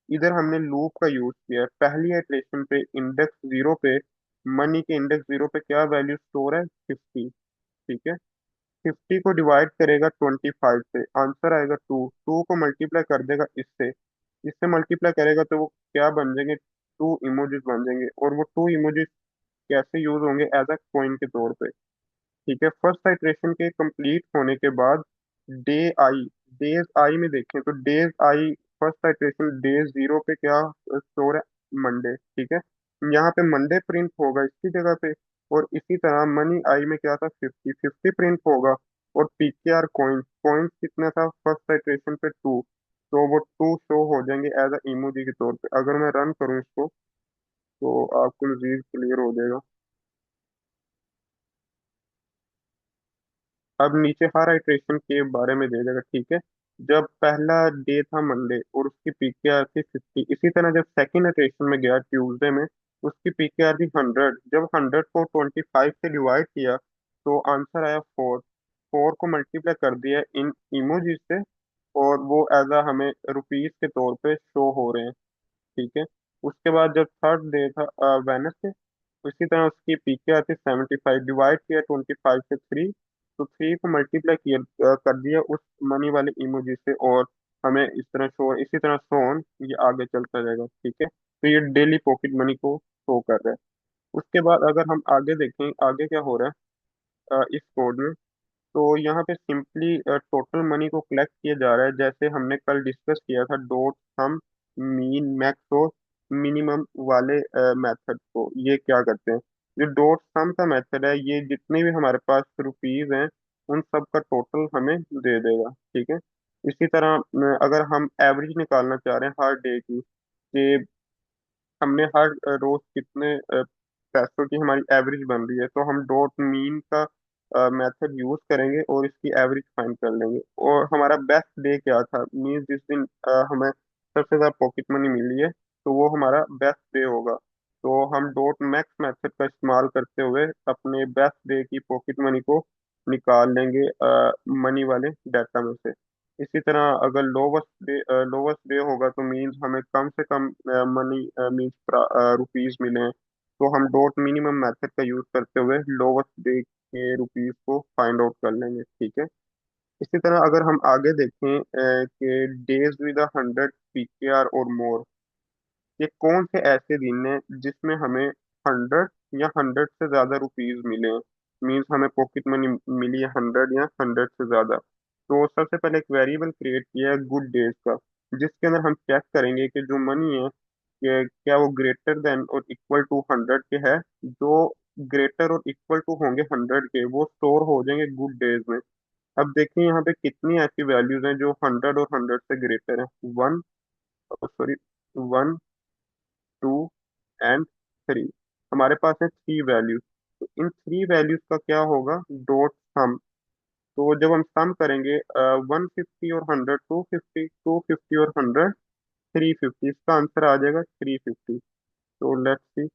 इधर हमने लूप का यूज किया है। पहली इटरेशन पे इंडेक्स 0 पे, मनी के इंडेक्स 0 पे क्या वैल्यू स्टोर है 50। ठीक है। 50 को डिवाइड करेगा 25 से, आंसर आएगा 2। 2 को मल्टीप्लाई कर देगा इससे, इससे मल्टीप्लाई करेगा तो वो क्या बन जाएंगे, 2 इमोजीज बन जाएंगे। और वो 2 इमोजीज कैसे यूज होंगे, एज अ कॉइन के तौर पे। ठीक है। फर्स्ट आइट्रेशन के कंप्लीट होने के बाद डे आई, डेज आई में देखें तो days I first iteration days 0 पे क्या स्टोर है, मंडे। ठीक है। यहाँ पे मंडे प्रिंट होगा इसकी जगह पे। और इसी तरह मनी आई में क्या था, 50, 50 प्रिंट होगा। और पीकेआर कॉइन, कॉइन कितना था फर्स्ट आइट्रेशन पे 2, तो वो 2 शो हो जाएंगे एज अ इमोजी के तौर पे। अगर मैं रन करूँ इसको तो आपको मजीद क्लियर हो जाएगा। अब नीचे हर आइट्रेशन के बारे में दे देगा। ठीक है। जब पहला डे था मंडे और उसकी पीकेआर थी 50, इसी तरह जब सेकंड आइट्रेशन में गया ट्यूसडे में, उसकी पीकेआर थी 100। जब 100 को 25 से डिवाइड किया तो आंसर आया 4। 4 को मल्टीप्लाई कर दिया इन इमोजी से, और वो एज अ हमें रुपीज के तौर पे शो हो रहे हैं। ठीक है। उसके बाद जब थर्ड डे था वेनसडे, इसी तरह उसकी पीके आती 75, डिवाइड किया 25 से 3, तो 3 को मल्टीप्लाई किया कर दिया उस मनी वाले इमोजी से, और हमें इस तरह शो, इसी तरह शो ऑन ये आगे चलता जाएगा। ठीक है। तो ये डेली पॉकेट मनी को शो कर रहा है। उसके बाद अगर हम आगे देखें आगे क्या हो रहा है इस कोड में, तो यहाँ पे सिंपली टोटल मनी को कलेक्ट किया जा रहा है, जैसे हमने कल डिस्कस किया था डॉट सम मीन मैक्स और मिनिमम वाले मेथड को। ये क्या करते हैं, जो डॉट सम का मेथड है ये जितने भी हमारे पास रुपीज हैं उन सब का टोटल हमें दे देगा। ठीक है। इसी तरह अगर हम एवरेज निकालना चाह रहे हैं हर डे की, कि हमने हर रोज कितने पैसों की हमारी एवरेज बन रही है, तो हम डॉट मीन का मेथड यूज करेंगे और इसकी एवरेज फाइंड कर लेंगे। और हमारा बेस्ट डे क्या था, मीन्स जिस दिन हमें सबसे ज्यादा पॉकेट मनी मिली है, तो वो हमारा बेस्ट डे होगा। तो हम डॉट मैक्स मेथड का इस्तेमाल करते हुए अपने बेस्ट डे की पॉकेट मनी को निकाल लेंगे मनी वाले डाटा में से। इसी तरह अगर लोवेस्ट डे होगा तो मीन्स हमें कम से कम मनी मीन्स रुपीज मिले हैं, तो हम डॉट मिनिमम मेथड का यूज करते हुए लोवेस्ट डे के रुपीज को फाइंड आउट कर लेंगे। ठीक है। इसी तरह अगर हम आगे देखें कि डेज विद 100 पीकेआर और मोर, ये कौन से ऐसे दिन हैं जिसमें हमें 100 या 100 से ज्यादा रुपीज मिले, मीन्स हमें पॉकेट मनी मिली है 100 या 100 से ज्यादा। तो सबसे पहले एक वेरिएबल क्रिएट किया है गुड डेज का, जिसके अंदर हम चेक करेंगे कि जो मनी है कि क्या वो ग्रेटर देन और इक्वल टू 100 के है। जो ग्रेटर और इक्वल टू होंगे 100 के वो स्टोर हो जाएंगे गुड डेज में। अब देखिए यहाँ पे कितनी ऐसी वैल्यूज हैं जो 100 और 100 से ग्रेटर है। 1, सॉरी, 1, 2 एंड 3। हमारे पास है 3 वैल्यूज। तो इन 3 वैल्यूज का क्या होगा, डॉट सम। तो जब हम सम करेंगे 150 और 100, 250, 250 और 100, 350, इसका आंसर आ जाएगा 350। तो लेट्स सी,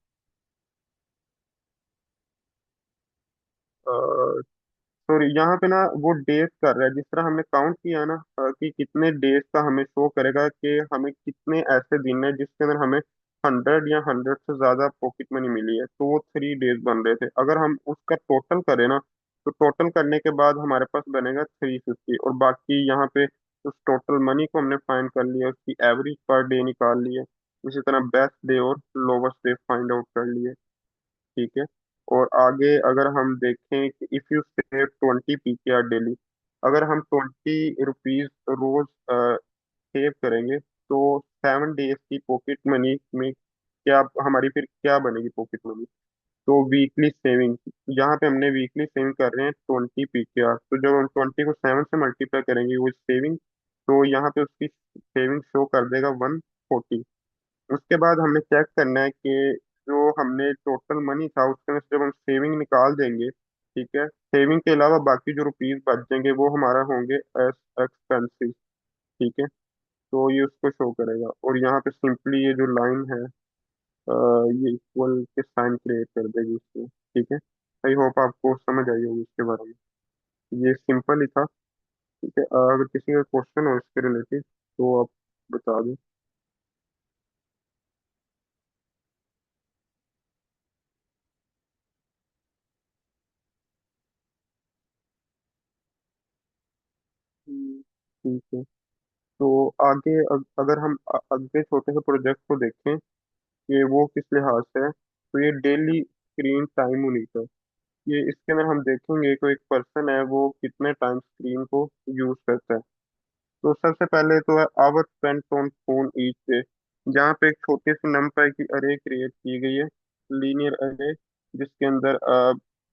सॉरी, यहाँ पे ना वो डेज कर रहा है, जिस तरह हमने काउंट किया ना कि कितने डेज का हमें शो करेगा कि हमें कितने ऐसे दिन है जिसके अंदर हमें 100 या 100 से ज्यादा पॉकेट मनी मिली है, तो वो 3 डेज बन रहे थे। अगर हम उसका टोटल करें ना, तो टोटल करने के बाद हमारे पास बनेगा 350, और बाकी यहाँ पे उस टोटल मनी को हमने फाइंड कर लिया, उसकी एवरेज पर डे निकाल ली है। इसी तरह बेस्ट डे और लोवेस्ट डे फाइंड आउट कर लिए। ठीक है। और आगे अगर हम देखें कि if you save 20 PKR daily, अगर हम 20 रुपीज रोज सेव करेंगे, तो 7 डेज की पॉकेट मनी में क्या हमारी फिर क्या बनेगी पॉकेट मनी? तो वीकली सेविंग, यहाँ पे हमने वीकली सेविंग कर रहे हैं 20 PKR, तो जब हम 20 को 7 से मल्टीप्लाई करेंगे वो सेविंग, तो यहाँ पे उसकी सेविंग शो कर देगा 140। उसके बाद हमें चेक करना है कि जो हमने टोटल मनी था उसके में से जब हम सेविंग निकाल देंगे, ठीक है, सेविंग के अलावा बाकी जो रुपीस बच जाएंगे वो हमारा होंगे एस एक्सपेंसिव। ठीक है। तो ये उसको शो करेगा, और यहाँ पे सिंपली ये जो लाइन है ये इक्वल के साइन क्रिएट कर देगी इसमें। ठीक है। आई होप आपको समझ आई होगी इसके बारे में, ये सिंपल ही था। ठीक है। अगर किसी का क्वेश्चन हो इसके रिलेटेड तो आप बता दें। ठीक है। तो आगे अगर हम अगले छोटे से प्रोजेक्ट को देखें कि वो किस लिहाज से है, तो ये डेली स्क्रीन टाइम मॉनिटर, ये इसके अंदर हम देखेंगे कि एक पर्सन है वो कितने टाइम स्क्रीन को यूज करता है। तो सबसे पहले तो है hour spent on phone each day, जहाँ पे एक छोटी सी नंपाई की अरे क्रिएट की गई है, लीनियर अरे, जिसके अंदर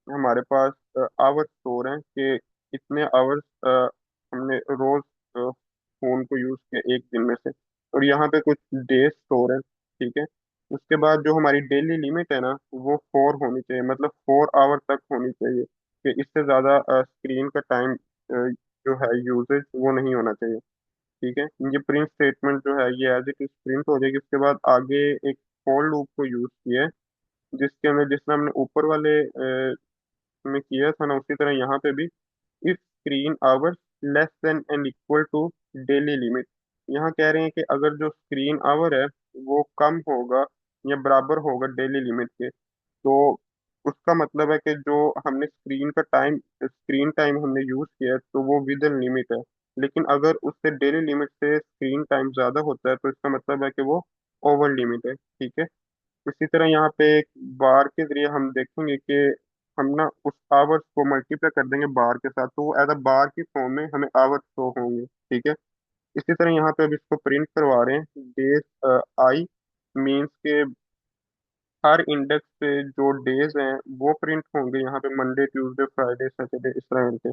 हमारे पास आवर्स स्टोर हैं कि कितने आवर्स हमने रोज फोन को यूज किया एक दिन में से, और यहाँ पे कुछ डेज स्टोर है। ठीक है। उसके बाद जो हमारी डेली लिमिट है ना, वो 4 होनी चाहिए, मतलब 4 आवर तक होनी चाहिए, कि इससे ज्यादा स्क्रीन का टाइम जो है यूजेज वो नहीं होना चाहिए। ठीक है। ये प्रिंट स्टेटमेंट जो है ये एज इट इज प्रिंट हो जाएगी। उसके बाद आगे एक फॉर लूप को यूज किया है, जिसके अंदर जिसमें हमने ऊपर वाले में किया था ना, उसी तरह यहाँ पे भी if screen hours less than and equal to daily limit, यहाँ कह रहे हैं कि अगर जो स्क्रीन आवर है वो कम होगा या बराबर होगा डेली लिमिट के, तो उसका मतलब है कि जो हमने स्क्रीन टाइम हमने यूज किया है तो वो विद इन लिमिट है। लेकिन अगर उससे डेली लिमिट से स्क्रीन टाइम ज्यादा होता है तो इसका मतलब है कि वो ओवर लिमिट है। ठीक है। इसी तरह यहाँ पे एक बार के जरिए हम देखेंगे कि हम ना उस आवर्स को मल्टीप्लाई कर देंगे बार के साथ, तो वो एज अ बार की फॉर्म में हमें आवर्स शो होंगे। ठीक है। इसी तरह यहाँ पे अब इसको प्रिंट करवा रहे हैं, डेज आई मीन्स के हर इंडेक्स पे जो डेज हैं वो प्रिंट होंगे, यहाँ पे मंडे ट्यूसडे फ्राइडे सैटरडे इस तरह करके।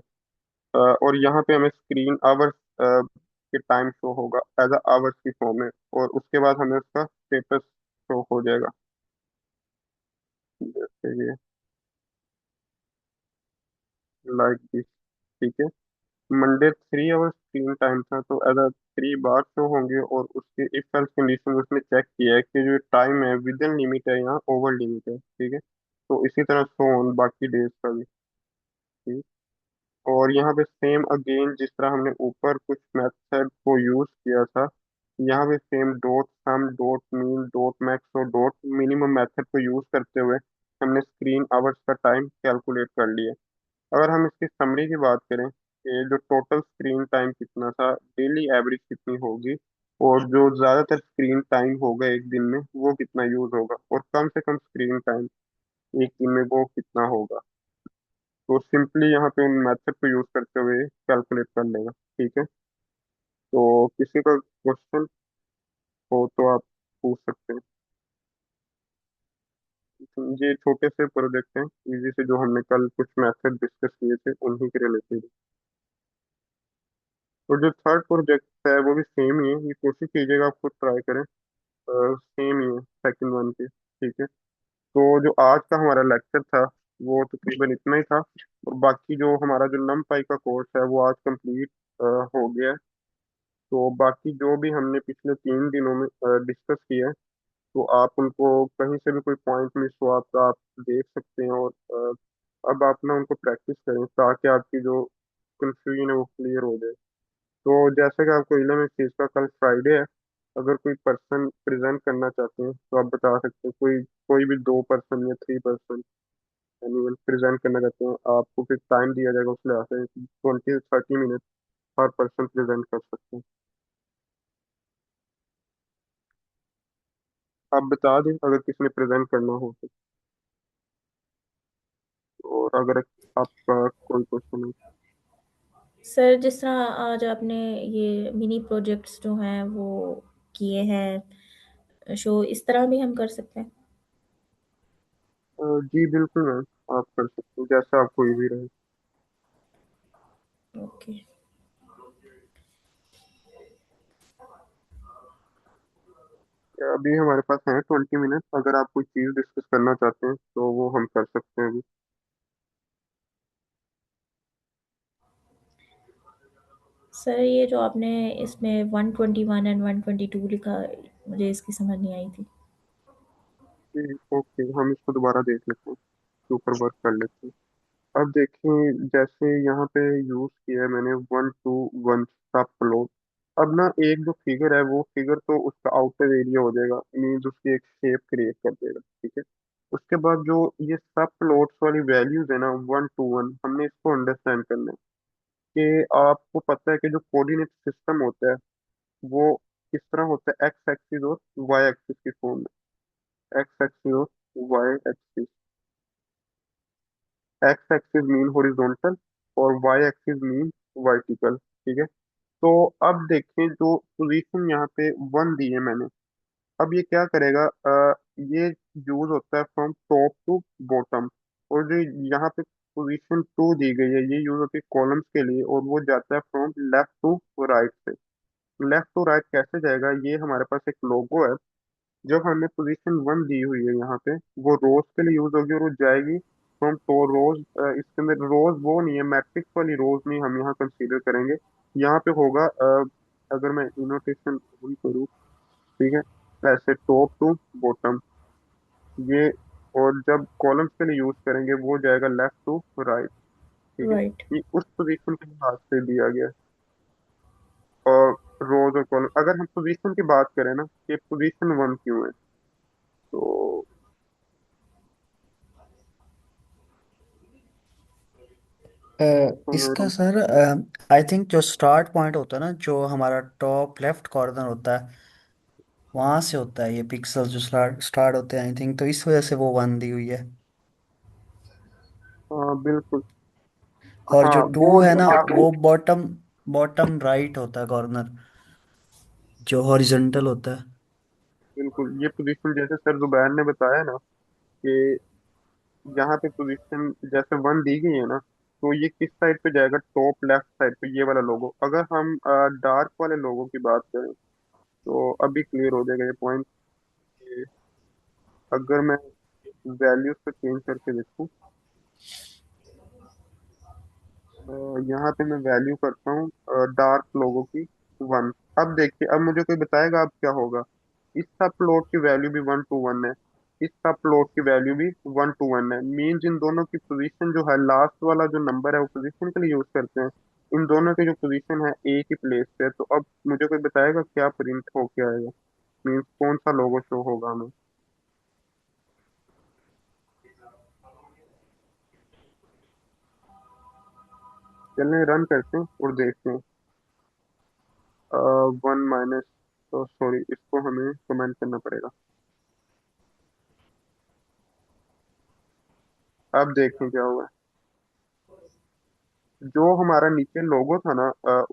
और यहाँ पे हमें स्क्रीन आवर्स के टाइम शो होगा एज अ आवर्स की फॉर्म में, और उसके बाद हमें उसका स्टेटस शो हो जाएगा, जैसे ये लाइक दिस। ठीक है। मंडे 3 आवर्स स्क्रीन टाइम था, तो एज अ 3 बार शो होंगे, और उसके इफ एल्स कंडीशन उसने चेक किया है कि जो टाइम है विद इन लिमिट है यहाँ ओवर लिमिट है। ठीक है। तो इसी तरह शो ऑन बाकी डेज का भी। ठीक। और यहाँ पे सेम अगेन जिस तरह हमने ऊपर कुछ मेथड को यूज किया था, यहाँ पे सेम डॉट सम डॉट मीन डॉट मैक्स और डॉट मिनिमम मेथड को यूज करते हुए हमने स्क्रीन आवर्स का टाइम कैलकुलेट कर लिया। अगर हम इसकी समरी की बात करें कि जो टोटल स्क्रीन टाइम कितना था, डेली एवरेज कितनी होगी, और जो ज्यादातर स्क्रीन टाइम होगा एक दिन में वो कितना यूज होगा, और कम से कम स्क्रीन टाइम एक दिन में वो कितना होगा, तो सिंपली यहाँ पे उन मेथड को यूज करते हुए कैलकुलेट कर लेगा। ठीक है। तो किसी का क्वेश्चन हो तो आप पूछ सकते हैं। ये छोटे से प्रोजेक्ट हैं इजी से, जो हमने कल कुछ मेथड डिस्कस किए थे उन्हीं के रिलेटेड। और जो थर्ड प्रोजेक्ट है वो भी सेम ही है, ये कोशिश कीजिएगा आप खुद ट्राई करें, सेम ही है सेकंड वन के। ठीक है। तो जो आज का हमारा लेक्चर था वो तकरीबन इतना ही था, और बाकी जो हमारा जो नम पाई का कोर्स है वो आज कंप्लीट हो गया है। तो बाकी जो भी हमने पिछले 3 दिनों में डिस्कस किया है, तो आप उनको कहीं से भी कोई पॉइंट मिस हो आपका, आप देख सकते हैं, और अब आप ना उनको प्रैक्टिस करें ताकि आपकी जो कंफ्यूजन है वो क्लियर हो जाए। तो जैसे कि आपको इलम इस चीज़ का, कल फ्राइडे है। अगर कोई पर्सन प्रेजेंट करना चाहते हैं तो आप बता सकते हैं, कोई कोई भी 2 पर्सन या 3 पर्सन यानी प्रेजेंट करना चाहते हैं, आपको फिर टाइम दिया जाएगा उस लिहाज से 20 से 30 मिनट हर पर्सन प्रेजेंट कर सकते हैं। आप बता दें अगर किसी ने प्रेजेंट करना हो तो। और अगर आपका कोई क्वेश्चन है। सर जिस तरह आज आपने ये मिनी प्रोजेक्ट्स जो हैं वो किए हैं शो, इस तरह भी हम कर सकते हैं? जी बिल्कुल मैम, आप कर सकते हैं जैसा आपको इजी रहे। ओके। अभी हमारे पास है 20 मिनट, अगर आप कोई चीज़ डिस्कस करना चाहते हैं तो वो हम कर सकते हैं अभी। सर ये जो आपने इसमें 121 एंड 122 लिखा, मुझे इसकी समझ नहीं आई थी। जी ओके, हम इसको दोबारा देख लेते हैं, इसके ऊपर वर्क कर लेते हैं। अब देखें, जैसे यहाँ पे यूज किया है मैंने 1 2 1 का प्लॉट। अब ना एक जो फिगर है वो फिगर तो उसका आउटर एरिया हो जाएगा, मीन्स उसकी एक शेप क्रिएट कर देगा, ठीक है। उसके बाद जो ये सब प्लॉट्स वाली वैल्यूज है ना 1 2 1, हमने इसको अंडरस्टैंड करना है कि आपको पता है कि जो कोऑर्डिनेट सिस्टम होता है वो किस तरह होता है, एक्स एक्सिस और वाई एक्सिस की फॉर्म में। एक्स एक्सिस और Y axis. X axis mean horizontal और वाई एक्सिस मीन वर्टिकल, ठीक है। तो अब देखें, जो पोजीशन यहाँ पे 1 दी है मैंने, अब ये क्या करेगा, ये यूज होता है फ्रॉम टॉप टू बॉटम। और जो यहाँ पे पोजीशन 2 दी गई है ये यूज होती है कॉलम्स के लिए, और वो जाता है फ्रॉम लेफ्ट टू राइट से। लेफ्ट टू राइट कैसे जाएगा, ये हमारे पास एक लोगो है। जब हमने पोजीशन 1 दी हुई है यहाँ पे, वो रोज के लिए यूज होगी और वो जाएगी फ्रॉम तो रोज। इसके अंदर रोज वो नहीं है, मैट्रिक्स वाली रोज नहीं हम यहाँ कंसीडर करेंगे। यहाँ पे होगा अगर मैं इनोटेशन भूल करूँ, ठीक है, ऐसे टॉप टू बॉटम ये। और जब कॉलम्स के लिए यूज करेंगे वो जाएगा लेफ्ट टू राइट, ठीक है। राइट। ये उस पोजीशन के हिसाब से दिया गया है। और रोज और कॉलम, अगर हम पोजीशन की बात करें ना कि पोजीशन 1 क्यों है, तो इसका सर आई थिंक जो स्टार्ट पॉइंट होता है ना, जो हमारा टॉप लेफ्ट कॉर्नर होता है, वहां से होता है ये पिक्सल जो स्टार्ट स्टार्ट होते हैं, आई थिंक तो इस वजह से वो वन दी हुई है। हाँ बिल्कुल। और जो हाँ वो टू है जो ना आपने, वो बॉटम बॉटम राइट होता है कॉर्नर, जो हॉरिजॉन्टल होता है। बिल्कुल ये पोजीशन जैसे सर जुबैर ने बताया ना कि यहाँ पे पोजीशन जैसे 1 दी गई है ना, तो ये किस साइड पे जाएगा, टॉप लेफ्ट साइड पे, ये वाला लोगो। अगर हम डार्क वाले लोगो की बात करें तो अभी क्लियर हो जाएगा ये पॉइंट। अगर मैं वैल्यूज को चेंज करके देखूँ, यहाँ पे मैं वैल्यू करता हूँ डार्क लोगो की 1। अब देखिए, अब मुझे कोई बताएगा अब क्या होगा। इस सब प्लॉट की वैल्यू भी 1 2 1 है, इस सब प्लॉट की वैल्यू भी 1 2 1 है। मीन्स इन दोनों की पोजीशन जो है, लास्ट वाला जो नंबर है वो पोजीशन के लिए यूज करते हैं। इन दोनों की जो पोजीशन है एक ही प्लेस पे, तो अब मुझे कोई बताएगा क्या प्रिंट होके आएगा, मीन्स कौन सा लोगो शो होगा हमें। चलिए रन करते हैं और देखते हैं। 1 माइनस, सॉरी इसको हमें कमेंट करना पड़ेगा। अब देखें क्या हुआ। जो हमारा नीचे लोगो था ना,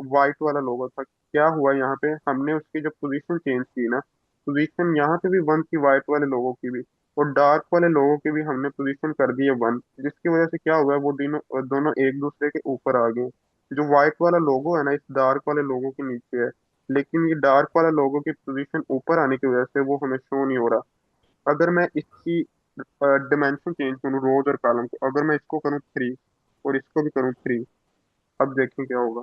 वाइट वाला लोगो था, क्या हुआ यहाँ पे, हमने उसकी जब पोजीशन चेंज की ना, पोजीशन यहाँ पे भी 1 थी वाइट वाले लोगो की भी, और डार्क वाले लोगो की भी हमने पोजीशन कर दी है 1। जिसकी वजह से क्या हुआ है, वो दोनों दोनों एक दूसरे के ऊपर आ गए। जो व्हाइट वाला लोगो है ना, इस डार्क वाले लोगो के नीचे है, लेकिन ये डार्क वाला लोगो की पोजीशन ऊपर आने की वजह से वो हमें शो नहीं हो रहा। अगर मैं इसकी डिमेंशन चेंज करूँ, रोज और कॉलम को, अगर मैं इसको करूँ 3 और इसको भी करूँ 3, अब देखें क्या होगा।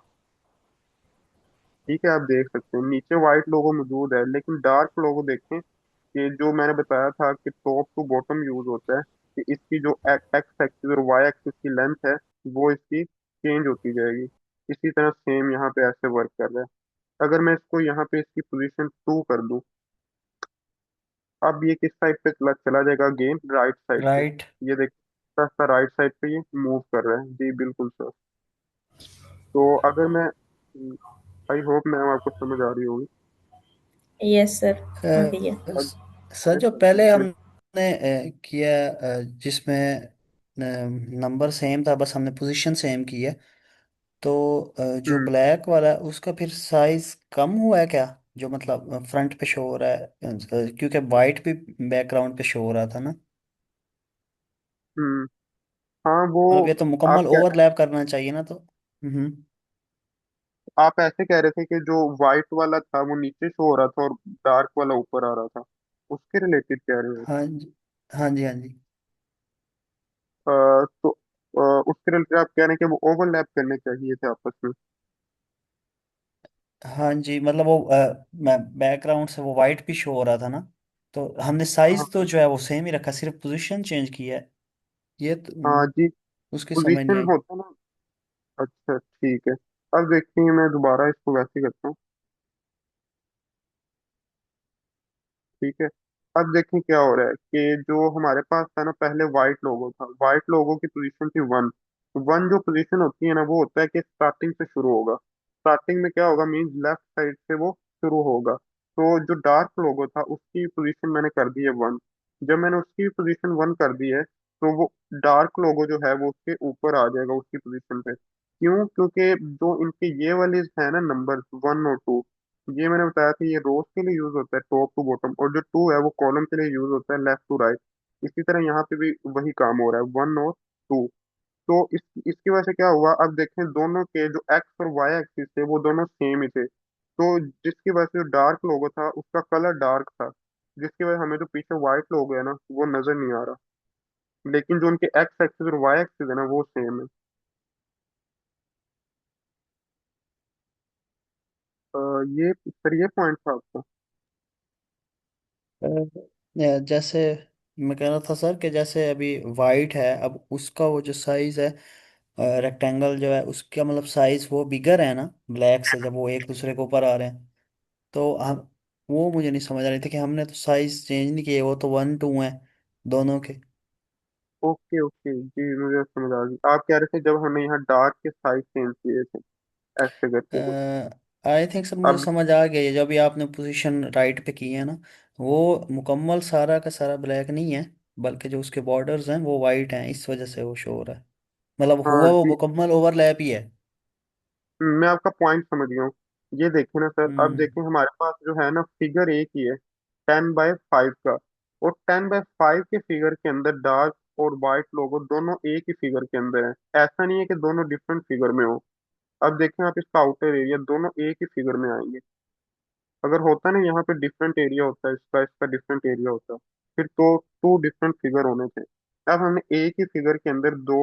ठीक है, आप देख सकते हैं नीचे व्हाइट लोगो मौजूद है, लेकिन डार्क लोगो देखें कि जो मैंने बताया था कि टॉप टू बॉटम यूज होता है, कि इसकी जो एक्स एक्सिस और वाई एक्सिस की लेंथ है वो इसकी चेंज होती जाएगी। इसी तरह सेम यहाँ पे ऐसे वर्क कर रहा है। अगर मैं इसको यहाँ पे इसकी पोजीशन 2 कर दूं, अब ये किस साइड पे चला चला जाएगा, अगेन राइट साइड पे। राइट। ये देख, राइट साइड पे ये मूव कर रहा है जी, बिल्कुल सर। तो अगर मैं, आई होप मैम आपको समझ आ रही होगी। यस सर, आ गई है। अब सर मैं जो पहले कंटिन्यू। हमने किया जिसमें नंबर सेम था, बस हमने पोजीशन सेम की है, तो जो हम्म ब्लैक वाला है उसका फिर साइज कम हुआ है क्या? जो मतलब फ्रंट पे शो हो रहा है, क्योंकि वाइट भी बैकग्राउंड पे शो हो रहा था ना। हम्म हाँ वो, मतलब ये तो आप मुकम्मल क्या, ओवरलैप करना चाहिए ना, तो आप ऐसे कह रहे थे कि जो व्हाइट वाला था वो नीचे शो हो रहा था और डार्क वाला ऊपर आ रहा था, उसके रिलेटेड कह रहे हो? हाँ जी, हाँ जी, हाँ जी। तो उसके रिलेटेड आप कह रहे हैं कि वो ओवरलैप करने चाहिए थे आपस में। हाँ जी, मतलब वो मैं बैकग्राउंड से वो वाइट भी शो हो रहा था ना, तो हमने साइज तो हाँ जो है वो सेम ही रखा, सिर्फ पोजीशन चेंज की है। ये तो, हाँ जी, उसकी समझ नहीं पोजीशन आई। होता ना। अच्छा ठीक है। अब देखते हैं, मैं दोबारा इसको वैसे ही करता हूँ। ठीक है। अब देखें क्या हो रहा है कि जो हमारे पास था ना, पहले व्हाइट लोगो था, व्हाइट लोगो की पोजीशन थी 1। वन जो पोजीशन होती है ना, वो होता है कि स्टार्टिंग से शुरू होगा। स्टार्टिंग में क्या होगा, मीन्स लेफ्ट साइड से वो शुरू होगा। तो जो डार्क लोगो था उसकी पोजीशन मैंने कर दी है 1। जब मैंने उसकी पोजीशन 1 कर दी है, तो वो डार्क लोगो जो है वो उसके ऊपर आ जाएगा उसकी पोजीशन पे। क्यों? क्योंकि जो इनके ये वाले है ना नंबर 1 और 2, ये मैंने बताया था, ये रोज के लिए यूज होता है टॉप टू बॉटम, और जो 2 है वो कॉलम के लिए यूज होता है लेफ्ट टू राइट। इसी तरह यहाँ पे भी वही काम हो रहा है, 1 और 2। तो इसकी वजह से क्या हुआ, अब देखें दोनों के जो एक्स और वाई एक्सिस थे वो दोनों सेम ही थे। तो जिसकी वजह से जो डार्क लोगो था उसका कलर डार्क था, जिसकी वजह से हमें जो पीछे व्हाइट लोगो है ना वो नजर नहीं आ रहा। लेकिन जो उनके एक्स एक्सिस और वाई एक्सिस है ना वो सेम है। ये सर, ये पॉइंट था आपका। जैसे मैं कह रहा था सर कि जैसे अभी वाइट है, अब उसका वो जो साइज है, रेक्टेंगल जो है उसका मतलब साइज वो बिगर है ना ब्लैक से, जब वो एक दूसरे के ऊपर आ रहे हैं, तो हम, वो मुझे नहीं समझ आ रही थी कि हमने तो साइज चेंज नहीं किए, वो तो 1 2 है दोनों के। ओके ओके जी, मुझे समझ आ गई। आप कह रहे थे जब हमें यहाँ डार्क के साइज चेंज किए थे ऐसे करके कुछ। आई थिंक सर मुझे अब समझ आ गया, ये जब भी आपने पोजीशन राइट पे की है ना, वो मुकम्मल सारा का सारा ब्लैक नहीं है, बल्कि जो उसके बॉर्डर्स हैं वो वाइट हैं, इस वजह से वो शो हो रहा है। मतलब हाँ हुआ वो जी, मुकम्मल ओवरलैप ही है। मैं आपका पॉइंट समझ गया हूँ। ये देखें ना सर, अब हम्म। देखें हमारे पास जो है ना फिगर एक ही है, 10/5 का। और 10/5 के फिगर के अंदर डार्क और वाइट लोगो दोनों एक ही फिगर के अंदर है। ऐसा नहीं है कि दोनों डिफरेंट फिगर में हो। अब देखें आप, इसका आउटर एरिया दोनों एक ही फिगर में आएंगे। अगर होता ना यहाँ पे डिफरेंट एरिया होता है, इसका इसका डिफरेंट एरिया होता, फिर तो 2 डिफरेंट फिगर होने थे। अब हमने एक ही फिगर के अंदर दो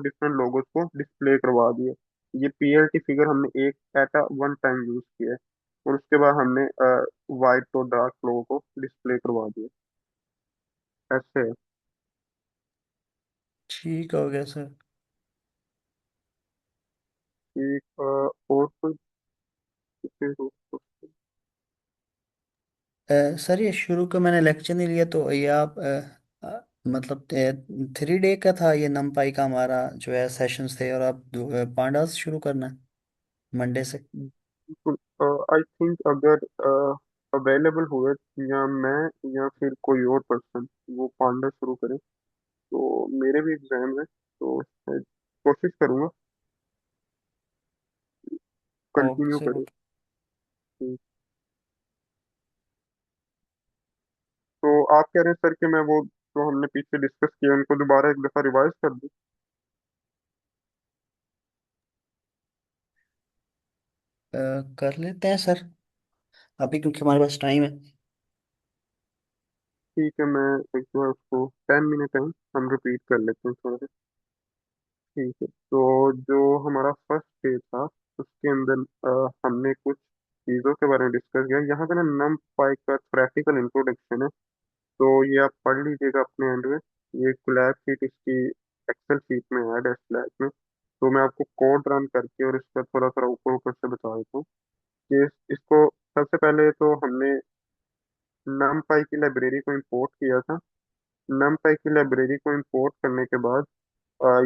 डिफरेंट लोगों को डिस्प्ले करवा दिए। ये पीएलटी फिगर हमने एक at a one time use किया है, और उसके बाद हमने वाइट और डार्क लोगों को डिस्प्ले करवा दिया। ऐसे है। ठीक हो गया सर। एक और कोई किसी को- सर ये शुरू का मैंने लेक्चर नहीं लिया, तो ये आप मतलब 3 डे का था ये नमपाई का हमारा जो है सेशंस थे, और आप पांडास शुरू करना है मंडे से। बिल्कुल। आई थिंक अगर अवेलेबल हुए, या मैं या फिर कोई और पर्सन वो पांडा शुरू करे, तो मेरे भी एग्जाम है, तो शायद कोशिश करूंगा ओके कंटिन्यू सर, करें। ओके। तो आप कह रहे हैं सर कि मैं वो जो हमने पीछे डिस्कस किया उनको दोबारा एक दफा रिवाइज कर दूं? कर लेते हैं सर, अभी क्योंकि हमारे पास टाइम है। ठीक है, मैं एक बार उसको 10 मिनट है, हम रिपीट कर लेते हैं थोड़ा सा। ठीक है। तो जो हमारा फर्स्ट डे था उसके अंदर हमने कुछ चीज़ों के बारे में डिस्कस किया। यहाँ पे ना नम पाई का प्रैक्टिकल इंट्रोडक्शन है। तो ये आप पढ़ लीजिएगा अपने एंड में। ये कोलैब शीट इसकी एक्सेल शीट में है, डेस्क लैब में। तो मैं आपको कोड रन करके और इसका थोड़ा थोड़ा ऊपर ऊपर से बता देता हूँ कि इसको सबसे पहले तो हमने numpy की लाइब्रेरी को इंपोर्ट किया था। numpy की लाइब्रेरी को इंपोर्ट करने के बाद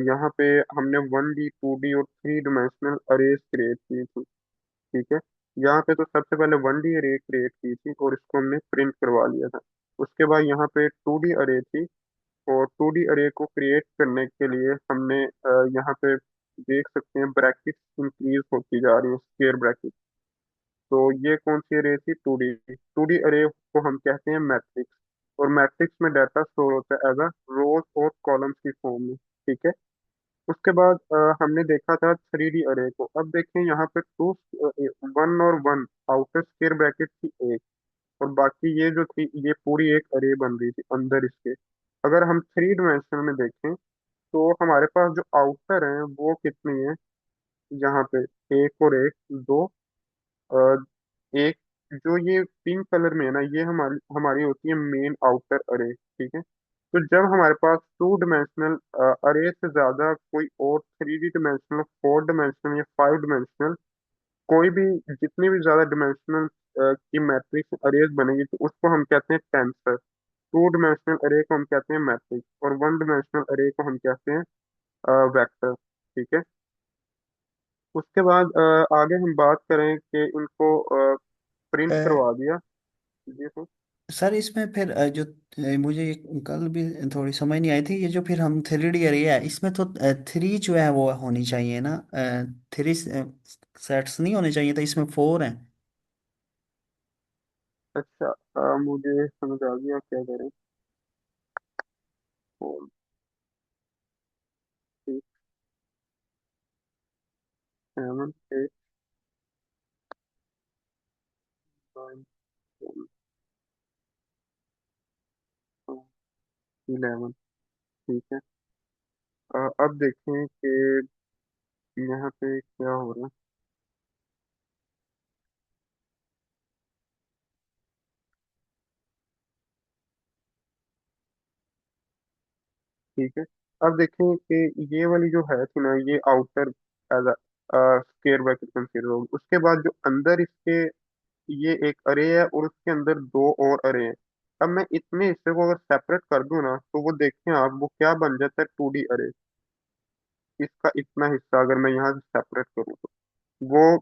यहाँ पे हमने 1D 2D और 3 डायमेंशनल अरेज क्रिएट की थी। ठीक है। यहाँ पे तो सबसे पहले 1D अरे क्रिएट की थी और इसको हमने प्रिंट करवा लिया था। उसके बाद यहाँ पे 2D अरे थी, और 2D अरे को क्रिएट करने के लिए हमने यहाँ पे देख सकते हैं ब्रैकेट्स इंक्रीज होती जा रही है, स्क्वायर ब्रैकेट। तो ये कौन सी अरे थी? 2D अरे को हम कहते हैं मैट्रिक्स। और मैट्रिक्स में डाटा स्टोर होता है एज अ रोज और कॉलम्स की फॉर्म में। ठीक है। उसके बाद हमने देखा था 3D अरे को। अब देखें यहाँ पे टू, वन और वन आउटर स्क्वायर ब्रैकेट थी एक, और बाकी ये जो थी ये पूरी एक अरे बन रही थी अंदर इसके। अगर हम 3 डायमेंशन में देखें तो हमारे पास जो आउटर है वो कितनी है? यहाँ पे एक और एक दो, एक जो ये पिंक कलर में है ना, ये हमारी हमारी होती है मेन आउटर अरे। ठीक है। तो जब हमारे पास 2 डायमेंशनल अरे से ज्यादा कोई और 3D डायमेंशनल, 4 डायमेंशनल या 5 डायमेंशनल कोई भी, जितनी भी ज्यादा डायमेंशनल की मैट्रिक्स अरेज बनेगी तो उसको हम कहते हैं टेंसर। 2 डायमेंशनल अरे को हम कहते हैं मैट्रिक्स, और 1 डायमेंशनल अरे को हम कहते हैं वेक्टर। ठीक है। उसके बाद आगे हम बात करें कि इनको प्रिंट करवा दिया। जी सर। सर इसमें फिर जो मुझे कल भी थोड़ी समझ नहीं आई थी, ये जो फिर हम 3D एरिया है इसमें तो 3 जो है वो होनी चाहिए ना, 3 सेट्स नहीं होने चाहिए, तो इसमें 4 हैं। अच्छा, मुझे समझ आ गया क्या करें। 4 6 7 8 9 11। ठीक है। अब देखें कि यहाँ पे क्या हो रहा है। ठीक है। अब देखें कि ये वाली जो है थी ना, ये outer as square bracket consider होगी। उसके बाद जो अंदर इसके ये एक अरे है और उसके अंदर दो और अरे हैं। अब मैं इतने हिस्से को अगर सेपरेट कर दूं ना तो वो देखें आप, वो क्या बन जाता है? 2D अरे। इसका इतना हिस्सा अगर मैं यहाँ से सेपरेट करूँ तो वो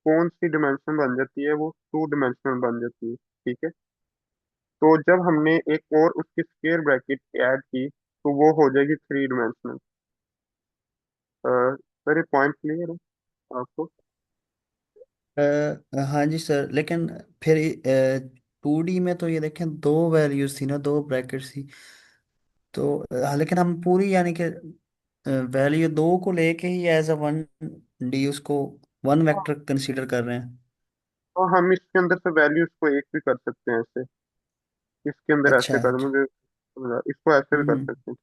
कौन सी डिमेंशन बन जाती है? वो 2 डायमेंशनल बन जाती है। ठीक है। तो जब हमने एक और उसकी स्क्वायर ब्रैकेट ऐड की तो वो हो जाएगी 3 डायमेंशनल। सर ये पॉइंट क्लियर है आपको? हाँ जी सर, लेकिन फिर 2D में तो ये देखें दो वैल्यूज थी ना, दो ब्रैकेट्स थी। तो लेकिन हम पूरी यानी कि वैल्यू दो को लेके ही एज अ 1D उसको वन वेक्टर कंसीडर कर रहे हैं। तो हम इसके अंदर से वैल्यूज को एक भी कर सकते हैं ऐसे। इसके अंदर अच्छा ऐसे कर, अच्छा। मुझे इसको ऐसे भी कर हम्म। सकते हैं।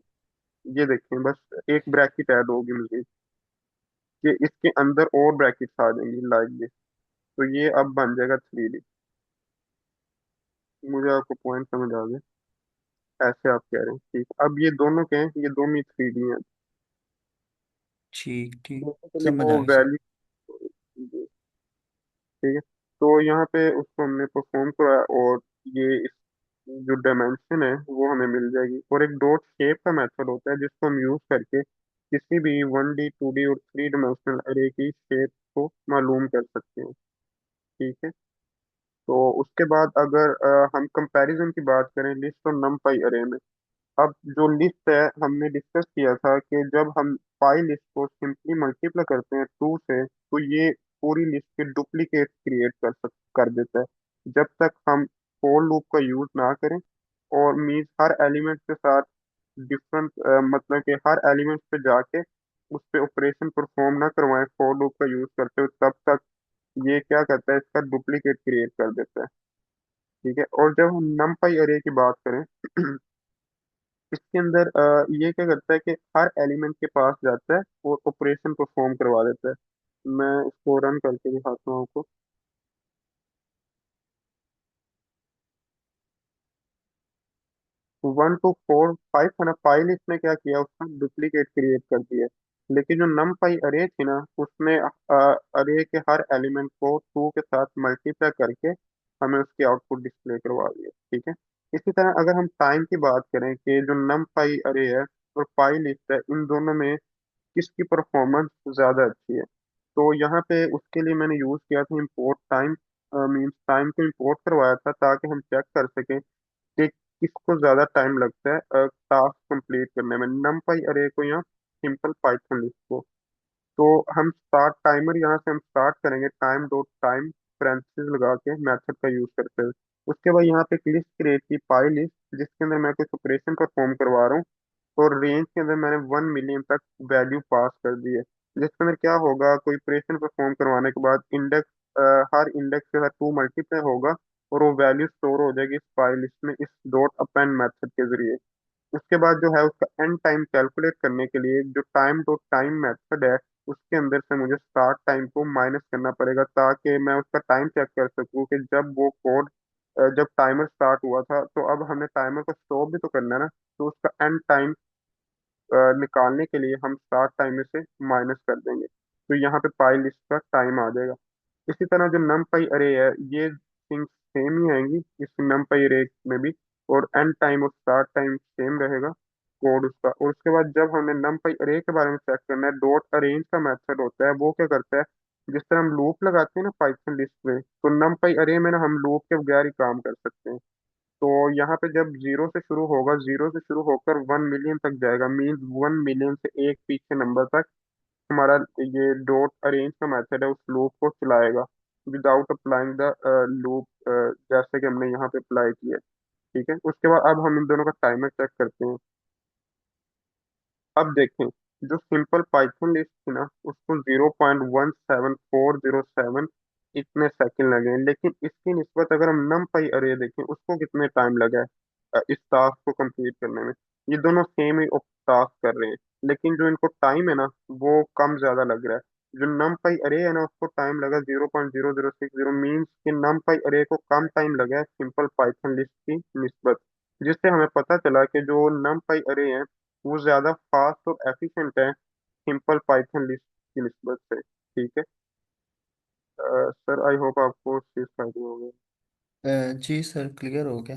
ये देखें, बस एक ब्रैकेट ऐड होगी मुझे कि इसके अंदर और ब्रैकेट्स आ जाएंगी लाइक ये। तो ये अब बन जाएगा 3D। मुझे आपको पॉइंट समझ आ गया। ऐसे आप कह रहे हैं, ठीक। अब ये दोनों क्या हैं? ये दोनों ही 3D हैं। ठीक ठीक। बेसिकली वो समझ आ गई सर। वैल्यू। ठीक है। तो यहाँ पे उसको हमने परफॉर्म करा, और ये जो डायमेंशन है वो हमें मिल जाएगी। और एक डॉट शेप का मेथड होता है जिसको हम यूज करके किसी भी 1D 2D और 3 डायमेंशनल अरे की शेप को मालूम कर सकते हैं। ठीक है। तो उसके बाद अगर हम कंपैरिजन की बात करें लिस्ट और नमपाई अरे में। अब जो लिस्ट है हमने डिस्कस किया था कि जब हम पाई लिस्ट को सिंपली मल्टीप्लाई करते हैं 2 से तो ये पूरी लिस्ट के डुप्लीकेट क्रिएट कर देता है। जब तक हम फॉर लूप का यूज ना करें, और मीन्स हर एलिमेंट के साथ डिफरेंट, मतलब कि हर एलिमेंट पे जाके उस पे ऑपरेशन परफॉर्म ना करवाएं फॉर लूप का यूज करते हुए, तब तक ये क्या करता है? इसका डुप्लीकेट क्रिएट कर देता है। ठीक है। और जब हम numpy अरे की बात करें इसके अंदर ये क्या करता है कि हर एलिमेंट के पास जाता है और ऑपरेशन परफॉर्म करवा देता है। मैं इसको रन करके दिखाता हूँ आपको। 1 to 4 5 था ना, पाई लिस्ट ने क्या किया, उसका डुप्लीकेट क्रिएट कर दिया। लेकिन जो नम पाई अरे थी ना, उसने अरे के हर एलिमेंट को 2 के साथ मल्टीप्लाई करके हमें उसकी आउटपुट डिस्प्ले करवा दिया। ठीक है। इसी तरह अगर हम टाइम की बात करें कि जो नम पाई अरे है और पाई लिस्ट है, इन दोनों में किसकी परफॉर्मेंस ज्यादा अच्छी है, तो यहाँ पे उसके लिए मैंने यूज किया था इम्पोर्ट टाइम। मीन्स टाइम को इम्पोर्ट करवाया था ताकि हम चेक कर सकें कि किसको ज्यादा टाइम लगता है टास्क कंप्लीट करने में, नमपाई अरे को या सिंपल पाइथन लिस्ट को। तो हम स्टार्ट टाइमर, यहाँ से हम स्टार्ट करेंगे टाइम डॉट टाइम पैरेंथेसिस लगा के मेथड का यूज करते हैं। उसके बाद यहाँ पे एक लिस्ट क्रिएट की, पाई लिस्ट, जिसके अंदर मैं कुछ ऑपरेशन परफॉर्म करवा रहा हूँ, और रेंज के अंदर मैंने 1 मिलियन तक वैल्यू पास कर दी है। जिसके अंदर क्या होगा, कोई ऑपरेशन परफॉर्म करवाने के बाद इंडेक्स, हर इंडेक्स के साथ 2 मल्टीप्लाई होगा, और वो वैल्यू स्टोर हो जाएगी इस फाइल लिस्ट में, इस डॉट अपेंड मेथड के जरिए। उसके बाद जो है उसका एंड टाइम कैलकुलेट करने के लिए जो टाइम डॉट टाइम मेथड है, उसके अंदर से मुझे स्टार्ट टाइम को माइनस करना पड़ेगा, ताकि मैं उसका टाइम चेक कर सकूं कि जब वो कोड, जब टाइमर स्टार्ट हुआ था, तो अब हमें टाइमर को स्टॉप भी तो करना है ना। तो उसका एंड टाइम निकालने के लिए हम स्टार्ट टाइम में से माइनस कर देंगे, तो यहाँ पे पाई लिस्ट का टाइम आ जाएगा। इसी तरह जो नम पाई अरे है, ये थिंग्स सेम ही आएंगी इस नम पाई अरे में भी, और एंड टाइम और स्टार्ट टाइम सेम रहेगा कोड उसका। और उसके बाद जब हमें नम पाई अरे के बारे में चेक करना है, डॉट अरेंज का मेथड होता है, वो क्या करता है, जिस तरह हम लूप लगाते हैं ना पाइथन लिस्ट में, तो नम पाई अरे में ना हम लूप के बगैर ही काम कर सकते हैं। तो यहाँ पे जब जीरो से शुरू होगा, जीरो से शुरू होकर 1 मिलियन तक जाएगा, मीन्स 1 मिलियन से एक पीछे नंबर तक हमारा ये डॉट अरेंज का मेथड है उस लूप को चलाएगा, विदाउट अप्लाइंग द लूप, जैसे कि हमने यहाँ पे अप्लाई किया। ठीक है। उसके बाद अब हम इन दोनों का टाइमर चेक करते हैं। अब देखें, जो सिंपल पाइथन लिस्ट थी ना, उसको 0.17407 इतने सेकंड लगे हैं, लेकिन इसकी निस्बत अगर हम नम पाई अरे देखें, उसको कितने टाइम लगा है इस टास्क को कंप्लीट करने में। ये दोनों सेम ही टास्क कर रहे हैं, लेकिन जो इनको टाइम है ना, वो कम ज्यादा लग रहा है। जो नम पाई अरे है ना, उसको टाइम लगा 0.0060, मीन्स कि नम पाई अरे को कम टाइम लगा है सिंपल पाइथन लिस्ट की निस्बत। जिससे हमें पता चला कि जो नम पाई अरे है, वो ज्यादा फास्ट और एफिशिएंट है सिंपल पाइथन लिस्ट की निस्बत से। ठीक है। सर आई होप आपको इस चीज का idea होगा। जी सर, क्लियर हो गया।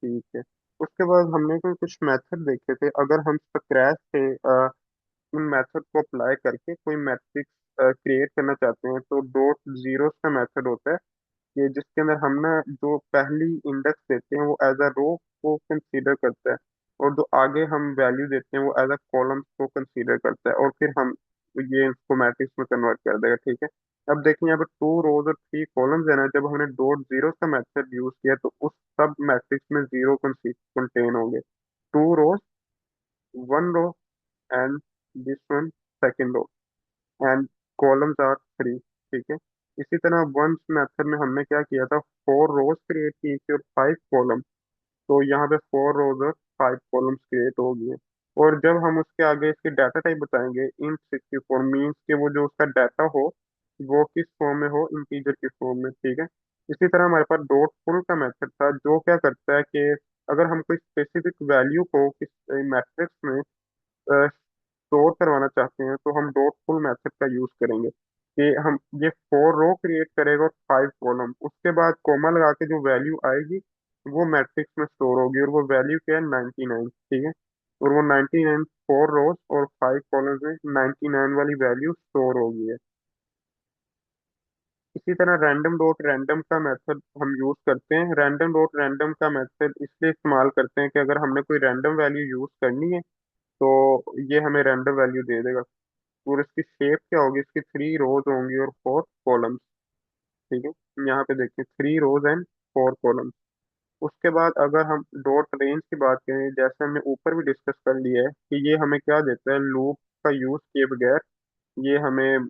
ठीक है। उसके बाद हमने कोई कुछ मेथड देखे थे, अगर हम स्क्रैच से उन मेथड को अप्लाई करके कोई मैट्रिक्स क्रिएट करना चाहते हैं, तो डॉट जीरो का मेथड होता है कि जिसके अंदर हम ना जो पहली इंडेक्स देते हैं वो एज अ रो को कंसीडर करता है, और जो आगे हम वैल्यू देते हैं वो एज अ कॉलम को कंसीडर करता है, और फिर हम ये इसको मैट्रिक्स में कन्वर्ट कर देगा। ठीक है। अब देखिए यहाँ पे 2 रोज और 3 कॉलम्स है ना, जब हमने डॉट जीरो का मेथड यूज किया, तो उस सब मैट्रिक्स में जीरो कंटेन होंगे। 2 rows, 1 row, and this one second row, and columns are 3। ठीक है। इसी तरह वंस मेथड में हमने क्या किया था, 4 रोज क्रिएट की थी और 5 कॉलम, तो यहाँ पे 4 रोज और 5 कॉलम्स क्रिएट हो गए। और जब हम उसके आगे इसकी डाटा टाइप बताएंगे, int 64 मीन्स के वो जो उसका डाटा हो वो किस फॉर्म में हो, इंटीजर की फॉर्म में। ठीक है। इसी तरह हमारे पास डॉट फुल का मेथड था, जो क्या करता है कि अगर हम कोई स्पेसिफिक वैल्यू को किस मैट्रिक्स में स्टोर करवाना चाहते हैं, तो हम डॉट फुल मेथड का यूज करेंगे कि हम ये 4 रो क्रिएट करेगा और 5 कॉलम, उसके बाद कोमा लगा के जो वैल्यू आएगी वो मैट्रिक्स में स्टोर होगी, और वो वैल्यू क्या है, 99। ठीक है। और वो 99 4 रोज और 5 कॉलम्स में 99 वाली वैल्यू स्टोर होगी है। इसी तरह रैंडम डॉट रैंडम का मेथड हम यूज करते हैं। रैंडम डॉट रैंडम का मेथड इसलिए इस्तेमाल करते हैं कि अगर हमने कोई रैंडम वैल्यू यूज करनी है, तो ये हमें रैंडम वैल्यू दे देगा। और इसकी शेप क्या होगी, इसकी 3 रोज होंगी और 4 कॉलम्स। ठीक है। यहाँ पे देखिए 3 रोज एंड 4 कॉलम्स। उसके बाद अगर हम डॉट रेंज की बात करें, जैसे हमने ऊपर भी डिस्कस कर लिया है कि ये हमें क्या देता है, लूप का यूज किए बगैर ये हमें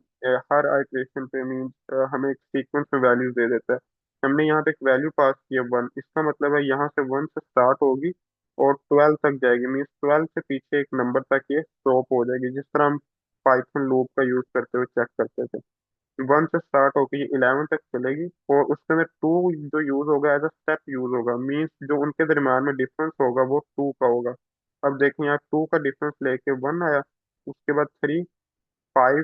हर आइटरेशन पे मीन्स हमें एक सीक्वेंस में वैल्यूज दे देता है। हमने यहाँ पे एक वैल्यू पास किया 1, इसका मतलब है यहाँ से 1 से स्टार्ट होगी और 12 तक जाएगी, मीन्स 12 से पीछे एक नंबर तक ये स्टॉप हो जाएगी, जिस तरह हम पाइथन लूप का यूज करते हुए चेक करते थे। वन से स्टार्ट होकर ये 11 तक चलेगी, और उसके अंदर टू जो यूज होगा एज अ स्टेप यूज होगा, मीन्स जो उनके दरम्यान में डिफरेंस होगा वो टू का होगा। अब देखें यहाँ टू का डिफरेंस लेके वन आया, उसके बाद थ्री, फाइव,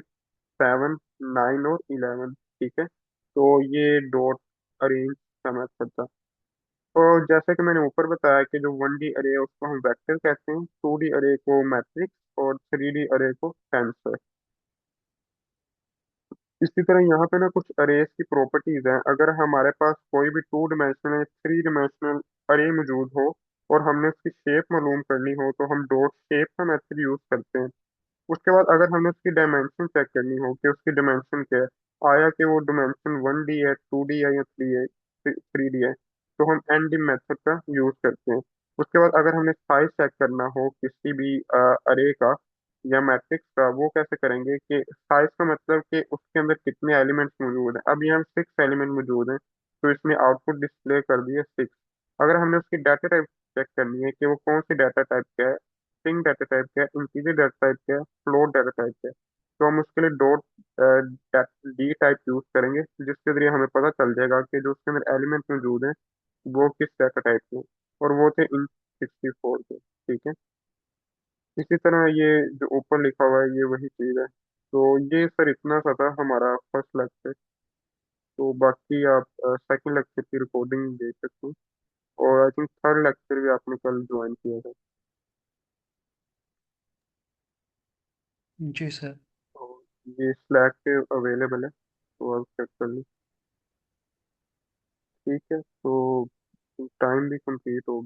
सेवन, नाइन और 11, ठीक है। तो ये डॉट अरेंज का मेथड था। तो जैसे कि मैंने ऊपर बताया कि जो 1D अरे है उसको हम वेक्टर कहते हैं, 2D अरे को मैट्रिक्स, और 3D अरे को टेंसर। इसी तरह यहाँ पे ना कुछ अरेज की प्रॉपर्टीज हैं। अगर हमारे पास कोई भी टू डिमेंशनल या थ्री डिमेंशनल अरे मौजूद हो और हमने उसकी शेप मालूम करनी हो, तो हम डॉट शेप का मेथड यूज करते हैं। उसके बाद अगर हमें उसकी डायमेंशन चेक करनी हो कि उसकी डायमेंशन क्या है, आया कि वो डायमेंशन 1D है, 2D है या 3D है, तो हम एन डी मेथड का यूज करते हैं। उसके बाद अगर हमें साइज चेक करना हो किसी भी अरे का या मैट्रिक्स का, वो कैसे करेंगे कि साइज का मतलब कि उसके अंदर कितने एलिमेंट्स मौजूद हैं। अब यहाँ 6 एलिमेंट मौजूद हैं, तो इसमें आउटपुट डिस्प्ले कर दिए 6। अगर हमने उसकी डाटा टाइप चेक करनी है कि वो कौन सी डाटा टाइप का है, स्ट्रिंग डाटा टाइप का है, इंटीजर डाटा टाइप का है, फ्लोट डाटा टाइप का है, तो हम उसके लिए डॉट डी टाइप यूज करेंगे, जिसके जरिए हमें पता चल जाएगा कि जो उसके अंदर एलिमेंट मौजूद हैं वो किस डाटा टाइप के हैं। और वो थे इन 64 के, ठीक है। इसी तरह ये जो ऊपर लिखा हुआ है ये वही चीज़ है। तो ये सर इतना सा था हमारा फर्स्ट लेक्चर। तो बाकी आप सेकंड लेक्चर की रिकॉर्डिंग देख सकते हैं, और आई थिंक थर्ड लेक्चर भी आपने कल ज्वाइन किया था। जी सर। तो ये स्लैक पे अवेलेबल है, तो आप चेक कर लीजिए। ठीक है, तो टाइम भी कंप्लीट हो